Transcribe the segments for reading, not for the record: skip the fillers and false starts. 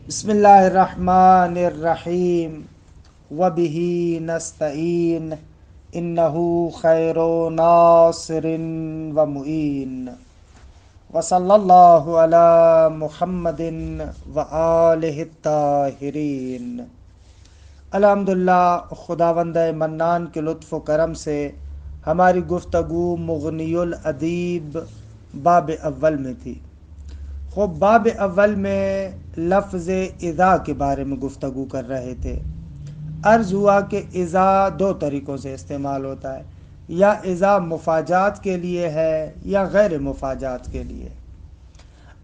بسم اللہ الرحمن الرحیم وبہ نستعین انہ خیر ناصر و معین وصلی اللہ علی محمد و آلہ الطاہرین۔ الحمدللہ، خداوند منان کے لطف و کرم سے ہماری گفتگو مغنی الادیب باب اول میں تھی۔ خوب باب اول میں لفظ اذا کے بارے میں گفتگو کر رہے تھے۔ عرض ہوا کہ اذا دو طریقوں سے استعمال ہوتا ہے، یا اذا مفاجات کے لیے ہے یا غیر مفاجات کے لیے۔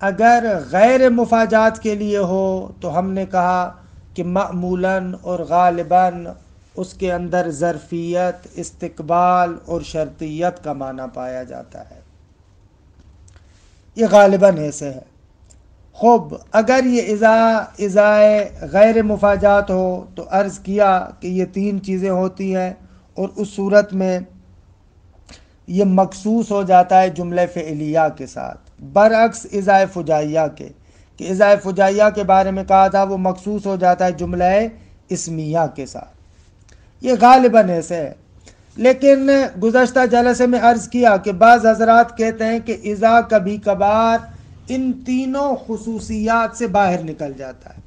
اگر غیر مفاجات کے لیے ہو تو ہم نے کہا کہ معمولاً اور غالباً اس کے اندر ظرفیت، استقبال اور شرطیت کا معنی پایا جاتا ہے، یہ غالباً ایسے ہے۔ خوب اگر یہ اذا غیر مفاجات ہو تو عرض کیا کہ یہ تین چیزیں ہوتی ہیں، اور اس صورت میں یہ مخصوص ہو جاتا ہے جملہ فعلیہ کے ساتھ، برعکس اذا فجائیہ کے، کہ اذا فجائیہ کے بارے میں کہا تھا وہ مخصوص ہو جاتا ہے جملہ اسمیہ کے ساتھ، یہ غالباً ایسے ہے۔ لیکن گزشتہ جلسے میں عرض کیا کہ بعض حضرات کہتے ہیں کہ اذا کبھی کبھار ان تینوں خصوصیات سے باہر نکل جاتا ہے،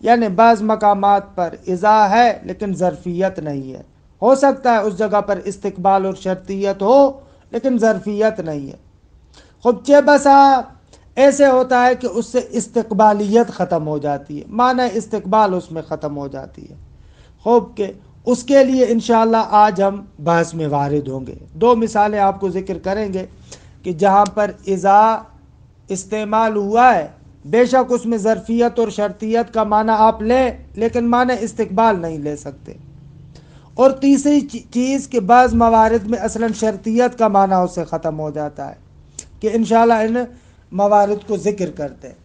یعنی بعض مقامات پر اذا ہے لیکن ظرفیت نہیں ہے، ہو سکتا ہے اس جگہ پر استقبال اور شرطیت ہو لیکن ظرفیت نہیں ہے۔ خوب چہ بسا ایسے ہوتا ہے کہ اس سے استقبالیت ختم ہو جاتی ہے، معنی استقبال اس میں ختم ہو جاتی ہے۔ خوب کہ اس کے لیے انشاءاللہ آج ہم بحث میں وارد ہوں گے۔ دو مثالیں آپ کو ذکر کریں گے کہ جہاں پر اذا استعمال ہوا ہے، بے شک اس میں ظرفیت اور شرطیت کا معنی آپ لیں لیکن معنی استقبال نہیں لے سکتے۔ اور تیسری چیز کہ بعض موارد میں اصلاً شرطیت کا معنی اس سے ختم ہو جاتا ہے، کہ انشاءاللہ ان موارد کو ذکر کرتے ہیں۔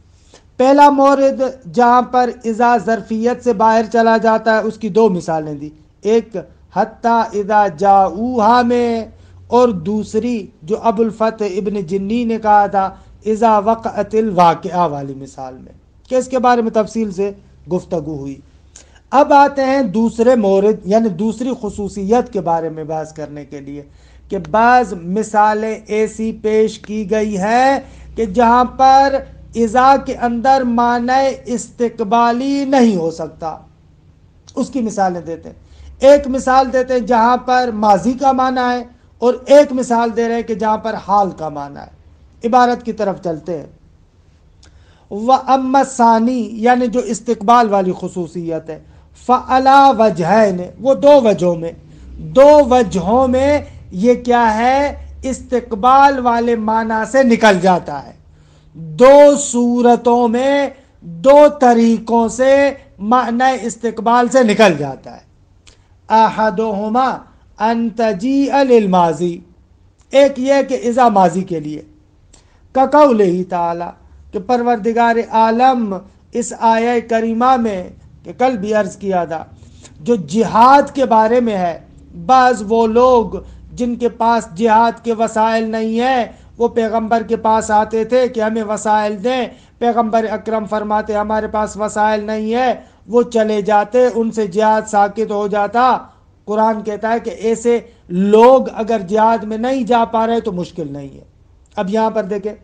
پہلا مورد جہاں پر اذا ظرفیت سے باہر چلا جاتا ہے، اس کی دو مثالیں دی، ایک حتی اذا جاؤہا میں، اور دوسری جو ابو الفتح ابن جنی نے کہا تھا اذا وقعت الواقعہ والی مثال میں، کہ اس کے بارے میں تفصیل سے گفتگو ہوئی۔ اب آتے ہیں دوسرے مورد یعنی دوسری خصوصیت کے بارے میں بحث کرنے کے لیے، کہ بعض مثالیں ایسی پیش کی گئی ہیں کہ جہاں پر اذا کے اندر معنی استقبالی نہیں ہو سکتا، اس کی مثالیں دیتے ہیں۔ ایک مثال دیتے ہیں جہاں پر ماضی کا معنی ہے، اور ایک مثال دے رہے ہیں کہ جہاں پر حال کا معنی ہے۔ عبارت کی طرف چلتے ہیں۔ وَأَمَّا الثَّانِي یعنی جو استقبال والی خصوصیت ہے، فَعَلَى وَجْهَيْنِ وہ دو وجہوں میں یہ کیا ہے، استقبال والے معنی سے نکل جاتا ہے، دو صورتوں میں، دو طریقوں سے معنی استقبال سے نکل جاتا ہے۔ أَحَدُهُمَا أَن تَجِيءَ لِلْمَاضِي، ایک یہ کہ اذا ماضی کے لیے، کقولہ تعالی کہ پروردگار عالم اس آیہ کریمہ میں، کہ کل بھی عرض کیا تھا، جو جہاد کے بارے میں ہے، بعض وہ لوگ جن کے پاس جہاد کے وسائل نہیں ہیں وہ پیغمبر کے پاس آتے تھے کہ ہمیں وسائل دیں، پیغمبر اکرم فرماتے ہمارے پاس وسائل نہیں ہے، وہ چلے جاتے، ان سے جہاد ساقط ہو جاتا۔ قرآن کہتا ہے کہ ایسے لوگ اگر جہاد میں نہیں جا پا رہے تو مشکل نہیں ہے۔ اب یہاں پر دیکھیں،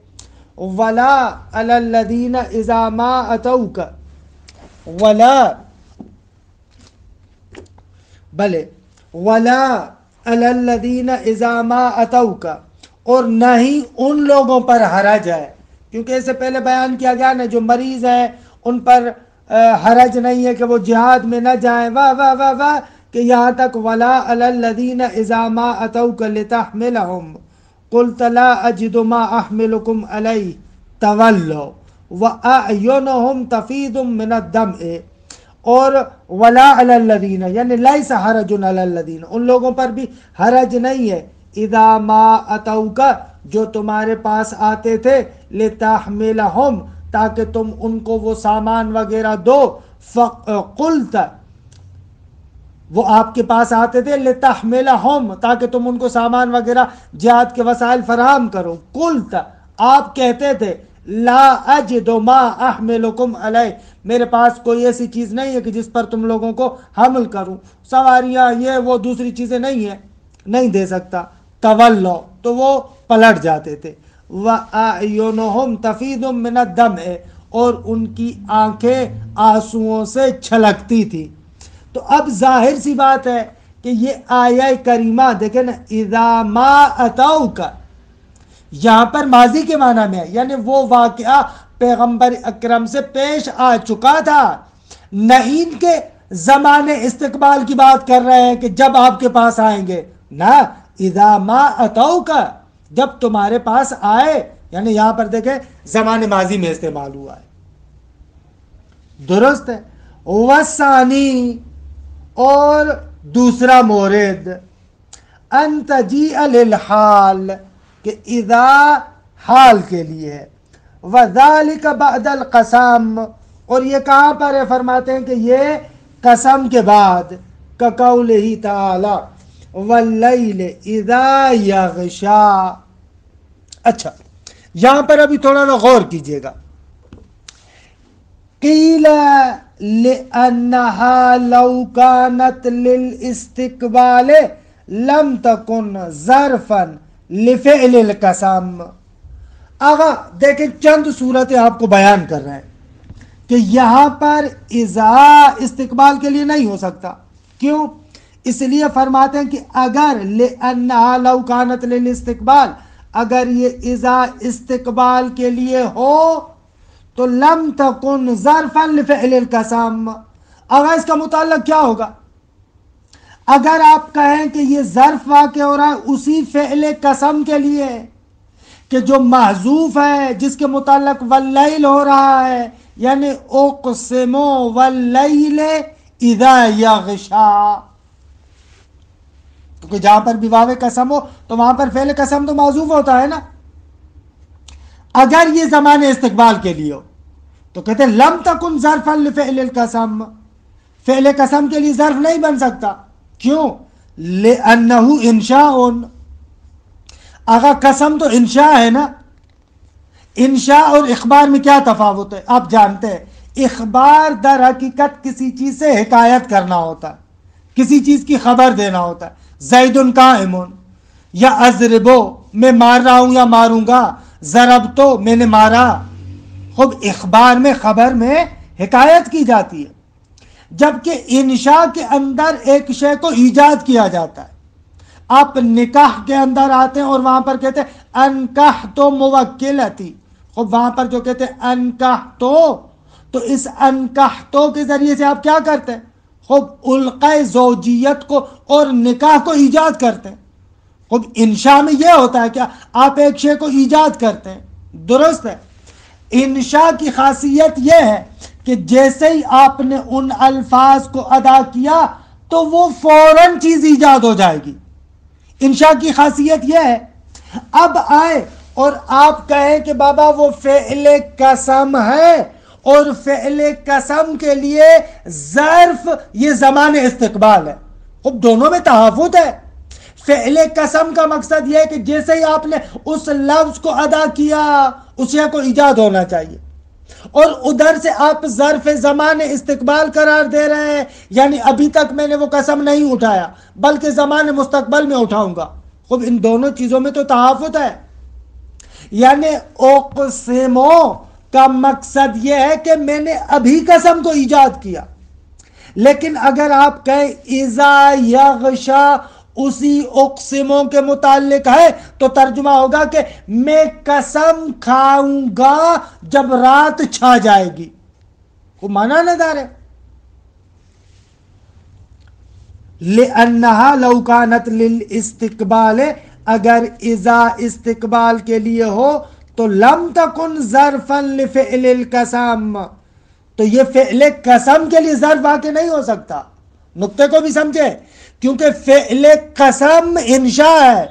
وَلَا عَلَى الَّذِينَ إِذَا مَا أَتَوْكَ، وَلَا عَلَى الَّذِينَ إِذَا مَا أَتَوْكَ، اور نہ ہی ان لوگوں پر حرج ہے، کیونکہ اس سے پہلے بیان کیا گیا نا جو مریض ہیں ان پر حرج نہیں ہے کہ وہ جہاد میں نہ جائیں، واہ واہ واہ واہ، کہ یہاں تک وَلَا عَلَى الَّذِينَ إِذَا مَا أَتَوْكَ لِتَحْمِلَهُمْ قُلْتَ لَا أَجِدُ مَا أَحْمِلُكُمْ عَلَيْهِ تَوَلَّوْا وَأَعْيُنُهُمْ تَفِيضُ مِنَ الدَّمْعِ، اور وَلَا عَلَى الَّذِينَ یعنی لَيْسَ حَرَجٌ عَلَى الَّذِينَ ان لوگوں پر بھی حرج نہیں ہے، اِذَا مَا أَتَوْكَ جو تمہارے پاس آتے تھے، لِتَحْمِلَهُمْ تاکہ تم ان کو وہ سامان وغیرہ دو، فَقُلْتَ وہ آپ کے پاس آتے تھے، لِتَحْمِلَهُمْ تاکہ تم ان کو سامان وغیرہ جہاد کے وسائل فراہم کرو، قُلْتَ آپ کہتے تھے، لا اجد ما احملکم علیہ، میرے پاس کوئی ایسی چیز نہیں ہے کہ جس پر تم لوگوں کو حمل کروں، سواریاں یہ وہ دوسری چیزیں نہیں ہیں، نہیں دے سکتا۔ تولو، تو وہ پلٹ جاتے تھے۔ وَأَعْيُنُهُمْ تَفِيضُ مِنَ الدَّمْعِ، اور ان کی آنکھیں آنسوؤں سے چھلکتی تھی۔ تو اب ظاہر سی بات ہے کہ یہ آیہ کریمہ دیکھیں نا، اذا ما اتوک، یہاں پر ماضی کے معنی میں ہے، یعنی وہ واقعہ پیغمبر اکرم سے پیش آ چکا تھا، نہ ان کے زمانے استقبال کی بات کر رہے ہیں کہ جب آپ کے پاس آئیں گے، نہ اذا ما اتوک، جب تمہارے پاس آئے، یعنی یہاں پر دیکھیں زمانے ماضی میں استعمال ہوا ہے، درست ہے۔ وَثَانِي، اور دوسرا مورد، ان تجیء للحال، کہ اذا حال کے لیے ہے، وَذَلِكَ بَعْدَ الْقَسَمِ، اور یہ کہاں پر ہے؟ فرماتے ہیں کہ یہ قسم کے بعد، كَقَوْلِهِ تَعَالَى وَاللَّيْلِ اِذَا يَغْشَى۔ اچھا، یہاں پر ابھی تھوڑا سا غور کیجئے گا۔ قِيلَ لِأَنَّهَا لَوْ كَانَتْ لِلْإِسْتِقْبَالِ لَمْ تَكُنْ ظَرْفًا لِفِعْلِ الْقَسَمِ۔ آغا دیکھیں چند صورتیں آپ کو بیان کر رہے ہیں کہ یہاں پر اذا استقبال کے لیے نہیں ہو سکتا، کیوں؟ اس لیے فرماتے ہیں کہ اگر لِأَنَّهَا لَوْ كَانَتْ لِلْإِسْتِقْبَالِ، اگر یہ اذا استقبال کے لیے ہو تو لم تکن ظرفا لفعل القسم، اگر اس کا متعلق کیا ہوگا؟ اگر آپ کہیں کہ یہ ظرف واقع ہو رہا ہے اسی فعل قسم کے لیے کہ جو محذوف ہے، جس کے متعلق واللیل ہو رہا ہے، یعنی اقسم واللیل اذا یغشا، کیونکہ جہاں پر بھی واو قسم ہو تو وہاں پر فعل قسم تو محذوف ہوتا ہے نا۔ اگر یہ زمانے استقبال کے لیے ہو تو کہتے ہیں لم تکن ظرفا لفعل القسم، فعل قسم کے لیے ظرف نہیں بن سکتا، کیوں؟ لأنه انشاء، اگر قسم تو انشاء ہے نا۔ انشاء اور اخبار میں کیا تفاوت ہے؟ آپ جانتے ہیں، اخبار در حقیقت کسی چیز سے حکایت کرنا ہوتا ہے، کسی چیز کی خبر دینا ہوتا ہے، زید قائم، یا اضربو میں مار رہا ہوں یا ماروں گا، ضربتو میں نے مارا۔ خب اخبار میں، خبر میں حکایت کی جاتی ہے، جبکہ انشاء کے اندر ایک شے کو ایجاد کیا جاتا ہے۔ آپ نکاح کے اندر آتے ہیں اور وہاں پر کہتے ہیں انکحتو موکلتی، خب وہاں پر جو کہتے ہیں انکحتو، تو اس انکحتو کے ذریعے سے آپ کیا کرتے ہیں؟ خب القاء زوجیت کو اور نکاح کو ایجاد کرتے ہیں۔ خب انشاء میں یہ ہوتا ہے کہ آپ ایک شے کو ایجاد کرتے ہیں، درست ہے۔ انشاء کی خاصیت یہ ہے کہ جیسے ہی آپ نے ان الفاظ کو ادا کیا تو وہ فوراً چیز ایجاد ہو جائے گی، انشاء کی خاصیت یہ ہے۔ اب آئے اور آپ کہیں کہ بابا وہ فعل قسم ہے اور فعل قسم کے لیے ظرف یہ زمان استقبال ہے، خب دونوں میں تحفظ ہے۔ فعل قسم کا مقصد یہ ہے کہ جیسے ہی آپ نے اس لفظ کو ادا کیا اس شے کو ایجاد ہونا چاہیے، اور ادھر سے آپ ظرف زمان استقبال قرار دے رہے ہیں، یعنی ابھی تک میں نے وہ قسم نہیں اٹھایا بلکہ زمان مستقبل میں اٹھاؤں گا۔ خب ان دونوں چیزوں میں تو تحفظ ہے، یعنی اقسمو کا مقصد یہ ہے کہ میں نے ابھی قسم کو ایجاد کیا، لیکن اگر آپ کہیں اذا یغشا اسی اقسموں کے متعلق ہے تو ترجمہ ہوگا کہ میں قسم کھاؤں گا جب رات چھا جائے گی، وہ معنی نہ دار ہے۔ لِأَنَّهَا لَوْ كَانَتْ لِلْإِسْتِقْبَالِ، اگر اذا استقبال کے لیے ہو تو لم تکن ظرفا لفعل القسم، تو یہ فعل قسم کے لیے ظرف واقع نہیں ہو سکتا۔ نقطے کو بھی سمجھے، کیونکہ فعل قسم انشاء ہے،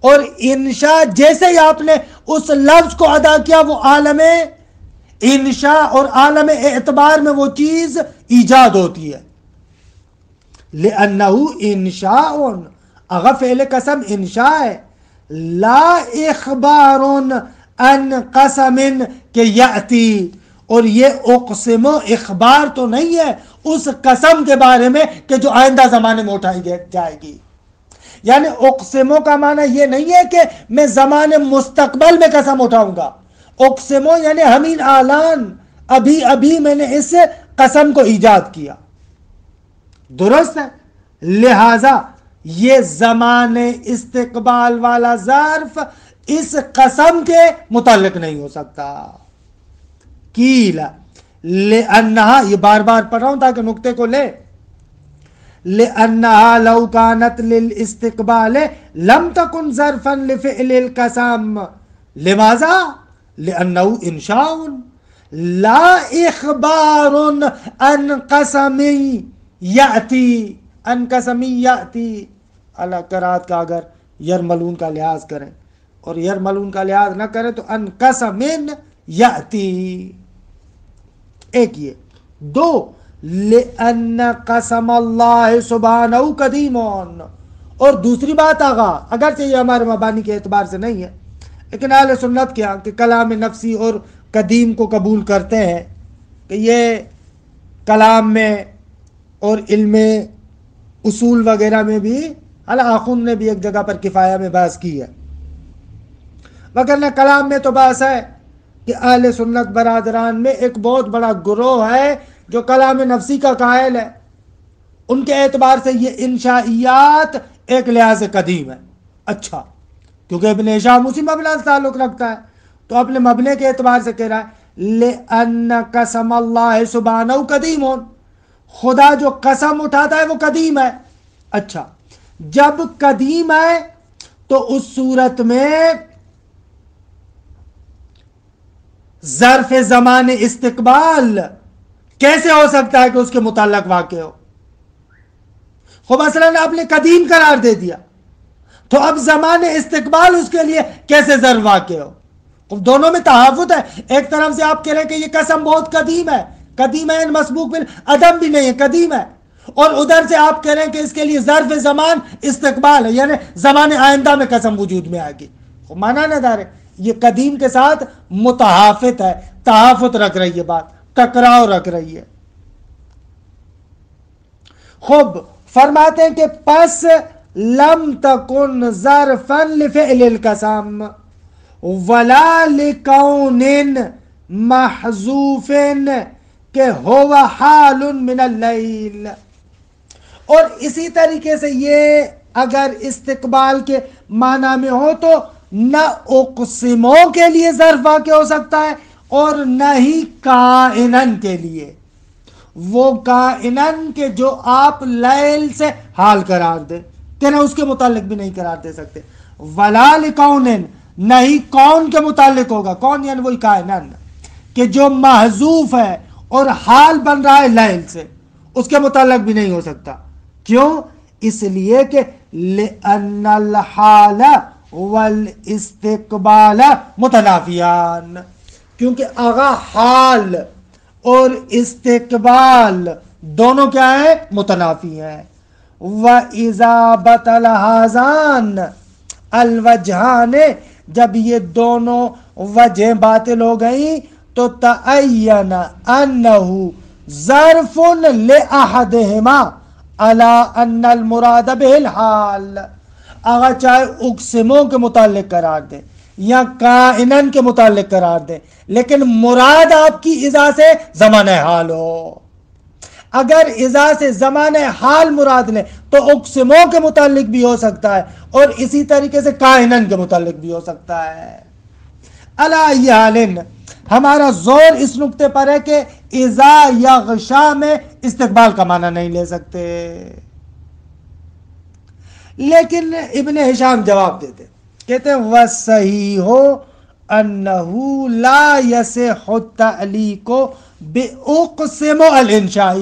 اور انشاء جیسے ہی آپ نے اس لفظ کو ادا کیا وہ عالم انشاء اور عالم اعتبار میں وہ چیز ایجاد ہوتی ہے۔ لِأَنَّهُ انشاء، اگر فعل قسم انشاء ہے، لا اخبار عن قسم، کہ یاتی، اور یہ اقسم اخبار تو نہیں ہے اس قسم کے بارے میں کہ جو آئندہ زمانے میں اٹھائی جائے گی. یعنی اقسموں کا معنی یہ نہیں ہے کہ میں زمانے مستقبل میں قسم اٹھاؤں گا. اقسموں یعنی ہمین اعلان، ابھی ابھی میں نے اس قسم کو ایجاد کیا. درست ہے. لہذا یہ زمانے استقبال والا ظرف اس قسم کے متعلق نہیں ہو سکتا. کیلا لأنہا، یہ بار بار پڑھ رہا ہوں تاکہ نقطے کو لے، لأنہا لو کانت للاستقبال لم تکن ظرفا لفعل القسم. لماذا؟ لأنہو انشاء لا اخبار عن قسم یأتی، عن قسم یأتی. اللہ قرآت کا اگر یرملون کا لحاظ کریں اور یرملون کا لحاظ نہ کریں تو عن قسم یأتی. ایک یہ. دو، لأن قسم اللہ سبحانہ قدیم. اور دوسری بات آغا، اگرچہ یہ ہمارے مبانی کے اعتبار سے نہیں ہے لیکن اہل سنت کیا کہ کلام نفسی اور قدیم کو قبول کرتے ہیں کہ یہ کلام میں اور علم اصول وغیرہ میں بھی، آخون نے بھی ایک جگہ پر کفایہ میں بحث کی ہے، وگرنہ کلام میں تو بحث ہے کہ اہل سنت برادران میں ایک بہت بڑا گروہ ہے جو کلام نفسی کا قائل ہے. ان کے اعتبار سے یہ انشائیات ایک لحاظ سے قدیم ہے. اچھا، کیونکہ ابن ہشام اسی مبنی سے تعلق رکھتا ہے تو اپنے مبنی کے اعتبار سے کہہ رہا ہے لأن قسم اللہ سبحانہ قدیم. خدا جو قسم اٹھاتا ہے وہ قدیم ہے. اچھا، جب قدیم ہے تو اس صورت میں ظرف زمان استقبال کیسے ہو سکتا ہے کہ اس کے متعلق واقع ہو؟ خب مثلا آپ نے قدیم قرار دے دیا تو اب زمان استقبال اس کے لیے کیسے ظرف واقع ہو؟ خب دونوں میں تحافظ ہے. ایک طرف سے آپ کہہ رہے ہیں کہ یہ قسم بہت قدیم ہے، قدیم ہے مسبوق بالعدم بھی نہیں ہے، قدیم ہے، اور ادھر سے آپ کہہ رہے ہیں کہ اس کے لیے ظرف زمان استقبال ہے، یعنی زمان آئندہ میں قسم وجود میں آئے گی. خب مانا نہ دار ہے، یہ قدیم کے ساتھ متحافظ ہے، تحافظ رکھ رہی ہے، بات ٹکراؤ رکھ رہی ہے. خوب فرماتے ہیں کہ پس لم تکن ظرفا لفعل القسم ولا لکون محذوف کہ ہوا حال من اللیل. اور اسی طریقے سے یہ اگر استقبال کے معنی میں ہو تو نہ اقسموں کے لیے ظرف واقع ہو سکتا ہے اور نہ ہی کائنن کے لیے. وہ کائنن کے جو آپ لیل سے حال قرار دیں کہ نہ اس کے متعلق بھی نہیں قرار دے سکتے. ولا لکون، نہ ہی کون کے متعلق ہوگا. کون یعنی وہی کائنن کہ جو محذوف ہے اور حال بن رہا ہے لیل سے، اس کے متعلق بھی نہیں ہو سکتا. کیوں؟ اس لیے کہ لأن الحال والاستقبال متنافیان، کیونکہ آغا حال اور استقبال دونوں کیا ہیں؟ متنافی ہیں. وَإِذَا بَطَلَ هَذَانِ الْوَجْهَانِ، جب یہ دونوں وجہیں باطل ہو گئیں تو تَعَيَّنَ أَنَّهُ ظَرْفٌ لِأَحَدِهِمَا عَلَىٰ أَنَّ الْمُرَادَ بِهِ الْحَالِ. اگر چاہے اقسموں کے متعلق قرار دیں یا کائنن کے متعلق قرار دیں، لیکن مراد آپ کی اذا سے زمانہ حال ہو. اگر اذا سے زمانہ حال مراد لیں تو اقسموں کے متعلق بھی ہو سکتا ہے اور اسی طریقے سے کائنن کے متعلق بھی ہو سکتا ہے. علی حال ہمارا زور اس نقطے پر ہے کہ اذا یغشا میں استقبال کا معنی نہیں لے سکتے. لیکن ابن ہشام جواب دیتے، کہتے ہیں وَصَحِیحُ أَنَّهُ لَا يَصِحُّ التَّعْلِیقُ بِأُقْسِمُ الْإِنشَاءِ.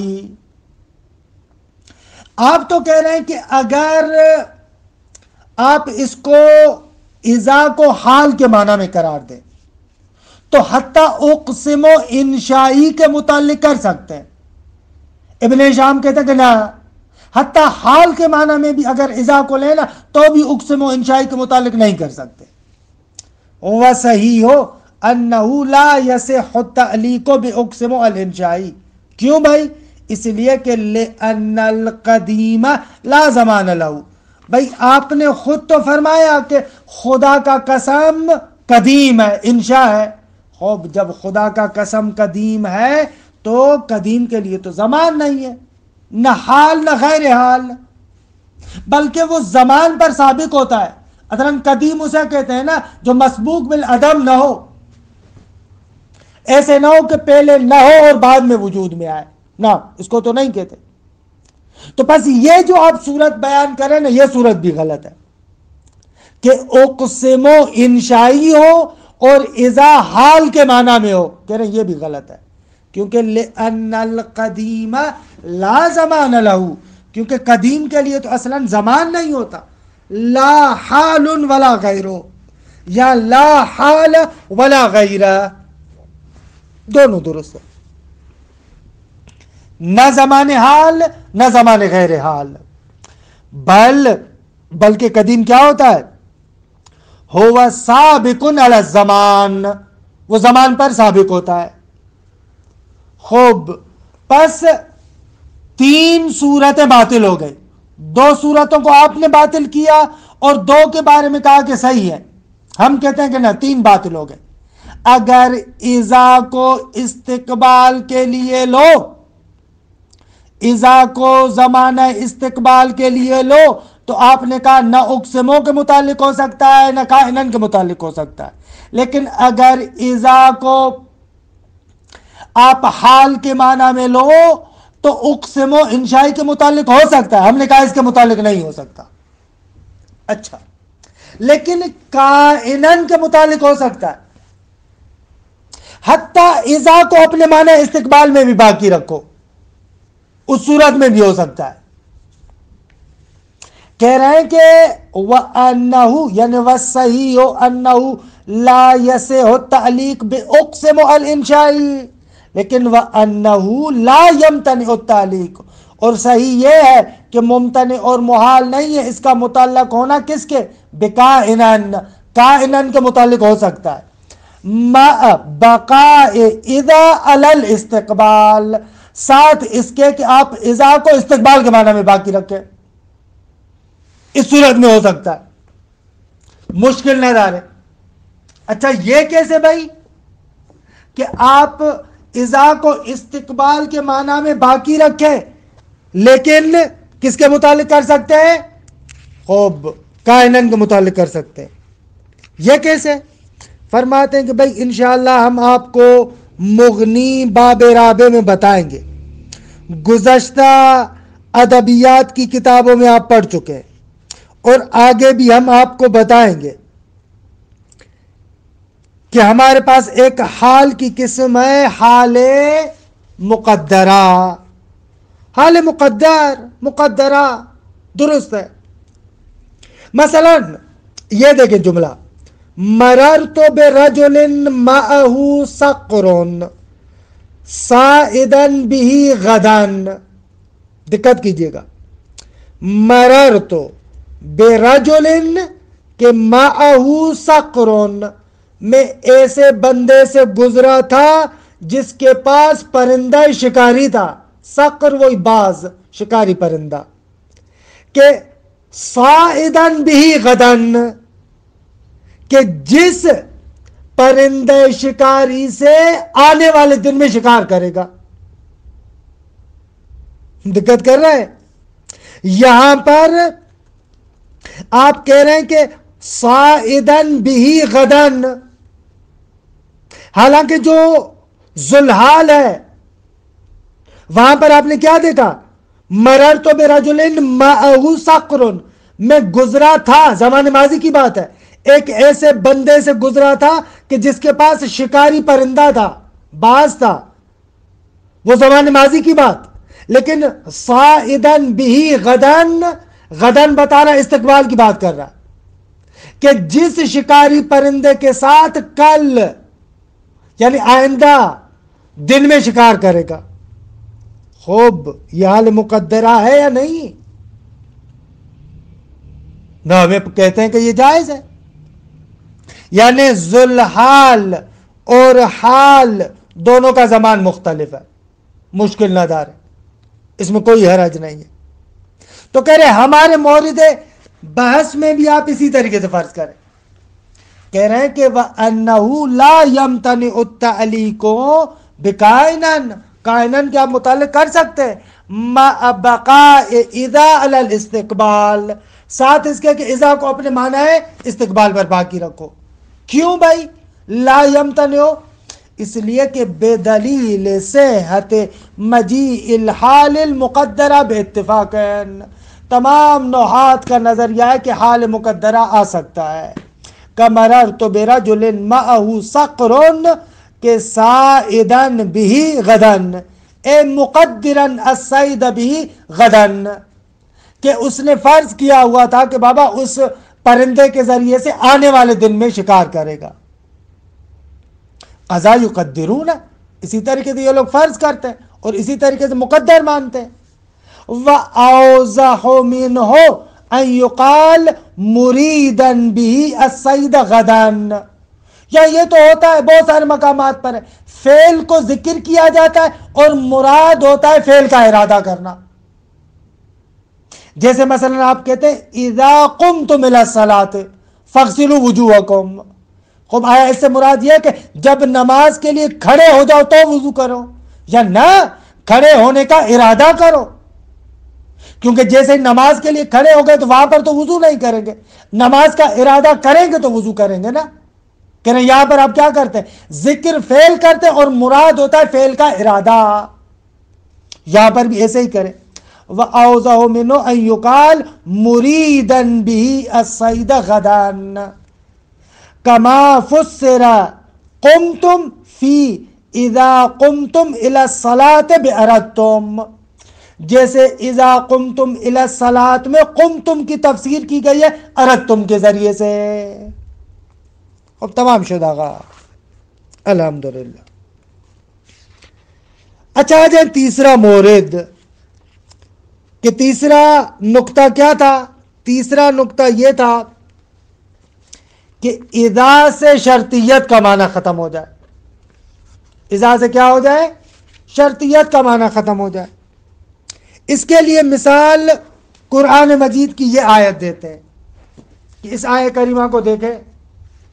آپ تو کہہ رہے ہیں کہ اگر آپ اس کو اذا کو حال کے معنی میں قرار دیں تو حتیٰ اقسم و انشائی کے متعلق کر سکتے ہیں. ابن ہشام کہتے ہیں کہ نہ، حتیٰ حال کے معنی میں بھی اگر اذا کو لینا تو بھی اقسم و انشائی کے متعلق نہیں کر سکتے. وَصَحِیحُ انہو لا یصح التعلیق باقسم الانشائی. کیوں بھائی؟ اس لیے کہ لأن القدیم لا زمان لہو. بھائی آپ نے خود تو فرمایا کہ خدا کا قسم قدیم ہے، انشاء ہے. خوب جب خدا کا قسم قدیم ہے تو قدیم کے لیے تو زمان نہیں ہے، نہ حال نہ غیر حال، بلکہ وہ زمان پر سابق ہوتا ہے. اصلاً قدیم اسے کہتے ہیں نا جو مسبوق بالعدم نہ ہو، ایسے نہ ہو کہ پہلے نہ ہو اور بعد میں وجود میں آئے، نہ اس کو تو نہیں کہتے. تو بس یہ جو آپ صورت بیان کریں نا، یہ صورت بھی غلط ہے کہ اقسم انشائی ہو اور اذا حال کے معنی میں ہو. کہہ رہے ہیں یہ بھی غلط ہے، کیونکہ لأن القدیم لا زمان لہو، کیونکہ قدیم کے لیے تو اصلاً زمان نہیں ہوتا. لا حال ولا غیرہ یا لا حال ولا غیرہ، دونوں درست ہے. نہ زمان حال نہ زمان غیر حال. بلکہ قدیم کیا ہوتا ہے؟ ہوا سابق علی الزمان، وہ زمان پر سابق ہوتا ہے. خوب پس 3 صورتیں باطل ہو گئی. 2 صورتوں کو آپ نے باطل کیا اور 2 کے بارے میں کہا کہ صحیح ہے. ہم کہتے ہیں کہ نہ، 3 باطل ہو گئے. اگر اذا کو استقبال کے لیے لو، اذا کو زمانہ استقبال کے لیے لو تو آپ نے کہا نہ اقسموں کے متعلق ہو سکتا ہے نہ کائنن کے متعلق ہو سکتا ہے. لیکن اگر اذا کو آپ حال کے معنی میں لو تو اقسم و انشائی کے متعلق ہو سکتا ہے. ہم نے کہا اس کے متعلق نہیں ہو سکتا. اچھا، لیکن کائنن کے متعلق ہو سکتا ہے. حتیٰ اذا کو اپنے معنی استقبال میں بھی باقی رکھو، اس صورت میں بھی ہو سکتا ہے. کہہ رہے ہیں کہ وَأَنَّهُ یعنی وَالصَّحِيحُ أَنَّهُ لَا يَصِحُ التَّعْلِيقُ بِأُقْسِمُ الْإِنشَاءِ، لیکن وَأَنَّهُ لَا يَمْتَنِعُ التَّعْلِيقُ، اور صحیح یہ ہے کہ ممتنع اور محال نہیں ہے اس کا متعلق ہونا کس کے؟ بِكَائِنًا، کائنن کے متعلق ہو سکتا ہے. مَا بَقَاءِ اِذَا عَلَى الْاِسْتِقْبَالِ، ساتھ اس کے کہ آپ اذا کو استقبال کے معنی میں باقی رکھیں. اس صورت میں ہو سکتا ہے، مشکل نہ دار ہے. اچھا یہ کیسے بھائی کہ آپ اذا کو استقبال کے معنی میں باقی رکھیں لیکن کس کے متعلق کر سکتے ہیں؟ خوب کائنن کے متعلق کر سکتے ہیں. یہ کیسے؟ فرماتے ہیں کہ بھائی انشاءاللہ ہم آپ کو مغنی باب رابع میں بتائیں گے. گزشتہ ادبیات کی کتابوں میں آپ پڑھ چکے ہیں اور آگے بھی ہم آپ کو بتائیں گے کہ ہمارے پاس ایک حال کی قسم ہے حال مقدرہ. حال مقدرہ درست ہے. مثلا یہ دیکھیں جملہ مررت برجل معه صقر صائدا به غدا. دقت کیجئے گا، مررت برجل کہ معه صقر، میں ایسے بندے سے گزرا تھا جس کے پاس پرندہ شکاری تھا. صقر وہی باز، شکاری پرندہ. کہ صائدا به غدا، کہ جس پرندہ شکاری سے آنے والے دن میں شکار کرے گا. دقت کر رہے ہیں؟ یہاں پر آپ کہہ رہے ہیں کہ صائدن بھی غدن، حالانکہ جو ذوالحال ہے وہاں پر آپ نے کیا دیکھا؟ مررت برجل معه صقر، میں گزرا تھا، زمان ماضی کی بات ہے، ایک ایسے بندے سے گزرا تھا کہ جس کے پاس شکاری پرندہ تھا، باز تھا، وہ زمان ماضی کی بات. لیکن صائدن بھی غدن، غدن بتا رہا استقبال کی بات کر رہا کہ جس شکاری پرندے کے ساتھ کل یعنی آئندہ دن میں شکار کرے گا. خوب یہ حال مقدرہ ہے یا نہیں؟ نہ ہمیں کہتے ہیں کہ یہ جائز ہے. یعنی ذوالحال اور حال دونوں کا زمان مختلف ہے، مشکل نہ دار ہے، اس میں کوئی حرج نہیں ہے. تو کہہ رہے ہمارے مورد بحث میں بھی آپ اسی طریقے سے فرض کریں. کہہ رہے ہیں کہ وَأَنَّهُ لَا يَمْتَنِعُ التَّعْلِيقُ بِكَائِنًا، کائنن کے آپ متعلق کر سکتے ہیں مَعَ بَقَاءِ اِذَا عَلَى الْاِسْتِقْبَالِ، ساتھ اس کے کہ اذا کو اپنے معنی ہے استقبال پر باقی رکھو. کیوں بھائی لا یمتنع؟ اس لیے کہ بے دلیل صحت مجیء الحال المقدرہ باتفاقین، تمام نحات کا نظریہ ہے کہ حال مقدرہ آ سکتا ہے. کمررت برجل معه صقر کہ صائدن به غدن، اے مقدرن الصید به غدن، کہ اس نے فرض کیا ہوا تھا کہ بابا اس پرندے کے ذریعے سے آنے والے دن میں شکار کرے گا. قضا یقدرون، اسی طریقے سے یہ لوگ فرض کرتے ہیں اور اسی طریقے سے مقدر مانتے ہیں. وَأَوْضَحُ مِنْهُ أَنْ يُقَالْ مُرِيدًا بِهِ الصَّيْدَ غَدًا، یا یہ تو ہوتا ہے بہت سارے مقامات پر ہے، فعل کو ذکر کیا جاتا ہے اور مراد ہوتا ہے فعل کا ارادہ کرنا. جیسے مثلا آپ کہتے ہیں اذا قمتم الى الصلاۃ فاغسلوا وجوہکم، خوب آیا اس سے مراد یہ ہے کہ جب نماز کے لیے کھڑے ہو جاؤ تو وضو کرو، یا نہ کھڑے ہونے کا ارادہ کرو. کیونکہ جیسے نماز کے لیے کھڑے ہو گئے تو وہاں پر تو وضو نہیں کریں گے، نماز کا ارادہ کریں گے تو وضو کریں گے نا. کہہ رہے ہیں یہاں پر آپ کیا کرتے ہیں، ذکر فعل کرتے ہیں اور مراد ہوتا ہے فعل کا ارادہ. یہاں پر بھی ایسے ہی کریں. وَأَوْضَحُ مِنْهُ أَنْ يُقَالْ مُرِيدًا بِهِ الصَّيْدَ غَدًا كَمَا فُسِّرَ قُمْتُمْ فِي إِذَا قُمْتُمْ إِلَى الصَّلَاةِ بِأَرَدْتُمْ، جیسے اذا قمتم الی الصلاۃ میں قمتم کی تفسیر کی گئی ہے اردتم کے ذریعے سے. اب تمام شدہ الحمدللہ. اچھا آ جائیں تیسرا مورد، کہ تیسرا نقطہ کیا تھا؟ تیسرا نقطہ یہ تھا کہ اذا سے شرطیت کا معنی ختم ہو جائے. اذا سے کیا ہو جائے؟ شرطیت کا معنی ختم ہو جائے. اس کے لیے مثال قرآن مجید کی یہ آیت دیتے ہیں کہ اس آیت کریمہ کو دیکھیں،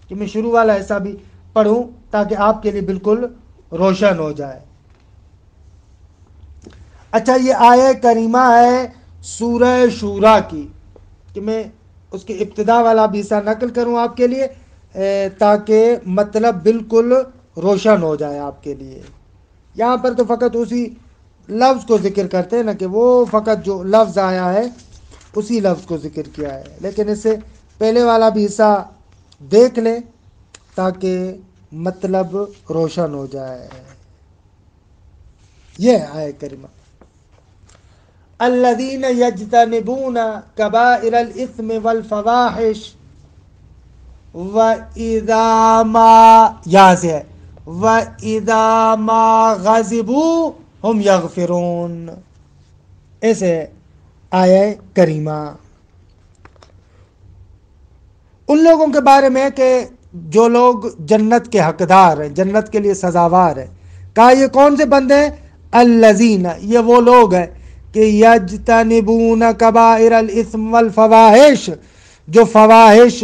کہ میں شروع والا حصہ بھی پڑھوں تاکہ آپ کے لیے بالکل روشن ہو جائے. اچھا یہ آیت کریمہ ہے سورہ شورا کی، کہ میں اس کے ابتدا والا بھی حصہ نقل کروں آپ کے لیے تاکہ مطلب بالکل روشن ہو جائے آپ کے لیے. یہاں پر تو فقط اسی لفظ کو ذکر کرتے ہیں نا، کہ وہ فقط جو لفظ آیا ہے اسی لفظ کو ذکر کیا ہے، لیکن اس سے پہلے والا بھی حصہ دیکھ لیں تاکہ مطلب روشن ہو جائے. یہ آیت کریمہ الذین یجتنبون کبائر الاثم والفواحش وَإِذَا مَا، یہاں سے ہے وَإِذَا مَا غَضِبُوا ہم یغفرون، ایسے آیت کریمہ. ان لوگوں کے بارے میں کہ جو لوگ جنت کے حقدار ہیں، جنت کے لیے سزاوار ہیں. کہا یہ کون سے بندے ہیں؟ الذین، یہ وہ لوگ ہیں کہ یجتنبون کبائر الاثم والفواحش، جو فواحش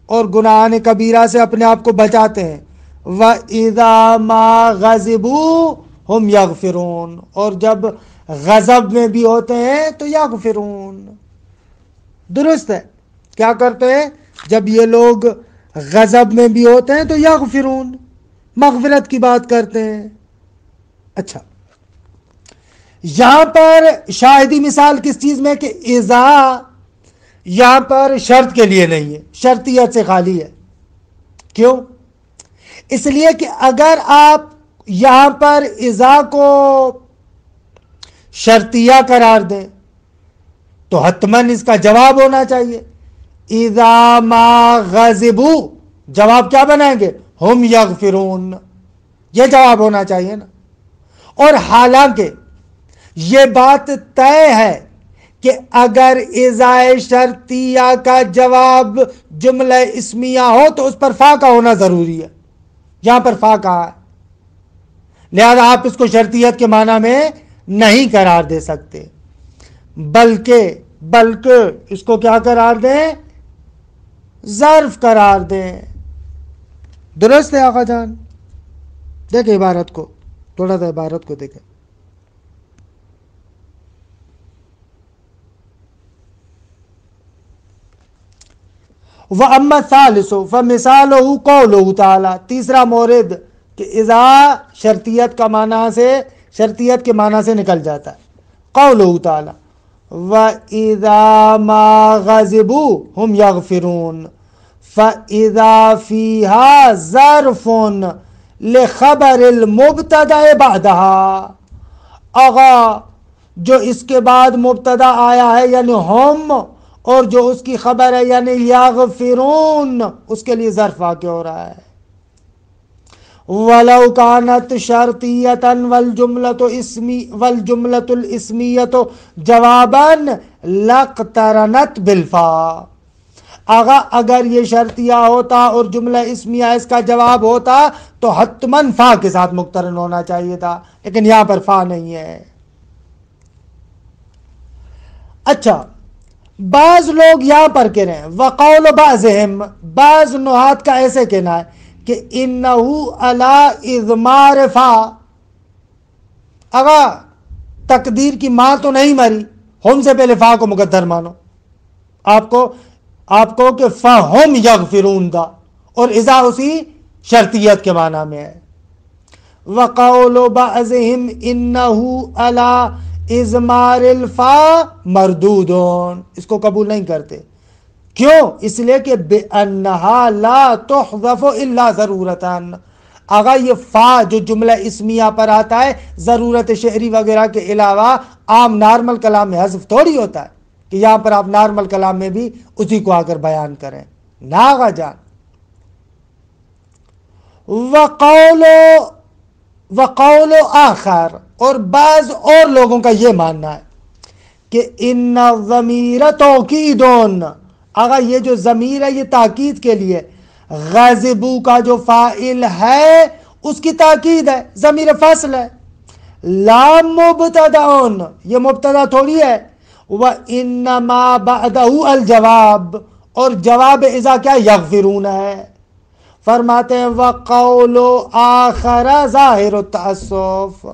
اور گناہان کبیرہ سے اپنے آپ کو بچاتے ہیں. وَإِذَا مَا غَضِبُوا ہم یغفرون، اور جب غضب میں بھی ہوتے ہیں تو یغفرون. درست ہے، کیا کرتے ہیں جب یہ لوگ غضب میں بھی ہوتے ہیں تو یغفرون، مغفرت کی بات کرتے ہیں. اچھا یہاں پر شاہدی مثال کس چیز میں کہ اذا یہاں پر شرط کے لیے نہیں ہے، شرطیت سے خالی ہے. کیوں؟ اس لیے کہ اگر آپ یہاں پر اذا کو شرطیہ قرار دیں تو حتماً اس کا جواب ہونا چاہیے. اذا ما غضبوا، جواب کیا بنائیں گے؟ ہم یغفرون، یہ جواب ہونا چاہیے نا. اور حالانکہ یہ بات طے ہے کہ اگر اذا شرطیہ کا جواب جملہ اسمیہ ہو تو اس پر فا کا ہونا ضروری ہے. یہاں پر فا کہا ہے، لہذا آپ اس کو شرطیت کے معنی میں نہیں قرار دے سکتے، بلکہ اس کو کیا قرار دیں؟ ظرف قرار دیں۔ درست ہے آقا جان؟ دیکھیں عبارت کو، تھوڑا سا عبارت کو دیکھیں۔ وَأَمَّا الثَّالِثُ فَمِثَالُهُ قَوْلُهُ تعالیٰ، تیسرا مورد کہ اذا شرطیت کا معنی سے، شرطیت کے معنی سے نکل جاتا ہے۔ قَوْلُهُ تعالیٰ وَإِذَا مَا غَضِبُوا هُمْ يَغْفِرُونَ فَإِذَا فِيهَا ظَرْفٌ لِخَبَرِ الْمُبْتَدَأِ بَعْدَهَا، آغا جو اس کے بعد مبتدا آیا ہے یعنی ہم، اور جو اس کی خبر ہے یعنی یغفرون، اس کے لیے ظرف واقع ہو رہا ہے۔ وَلَوْ كَانَتْ شَرْطِيَّةً وَالْجُمْلَةُ الْإِسْمِيَّةُ جَوَابًا لَاقْتَرَنَتْ بِالْفَاءِ، آغا اگر یہ شرطیہ ہوتا اور جملہ اسمیہ اس کا جواب ہوتا تو حتماً فا کے ساتھ مقترن ہونا چاہیے تھا، لیکن یہاں پر فا نہیں ہے۔ اچھا، بعض لوگ یہاں پر کہہ رہے ہیں وقول بعضهم، بعض نحات کا ایسے کہنا ہے کہ انہو علی اضمار فا، اگا تقدیر کی ماں تو نہیں مری، ہم سے پہلے فا کو مقدر مانو، آپ کو کہ فہم یغفرون دا، اور اذا اسی شرطیت کے معنی میں ہے۔ وقول بعضهم انہو علی اضمار الفا مردودون، اس کو قبول نہیں کرتے، کیوں؟ اس لیے کہ بِأَنَّهَا لَا تُحْذَفُ إِلَّا ضَرُورَةً، آگا یہ فا جو جملہ اسمیہ پر آتا ہے ضرورت شعری وغیرہ کے علاوہ عام نارمل کلام میں حذف تھوڑی ہوتا ہے کہ یہاں پر آپ نارمل کلام میں بھی اسی کو آ کر بیان کریں، نہ آگا جان۔ وقول آخر، اور بعض اور لوگوں کا یہ ماننا ہے کہ ان الضمیر توکیدون، آگا یہ جو ضمیر ہے یہ تاکید کے لیے، غاضبو کا جو فاعل ہے اس کی تاکید ہے، ضمیر فصل ہے، لا مبتداون، یہ مبتدا تھوڑی ہے، وانما بعدہ الجواب، اور جواب اذا کیا یغفرون ہے۔ فرماتے ہیں وقول آخر ظاہر التعسف،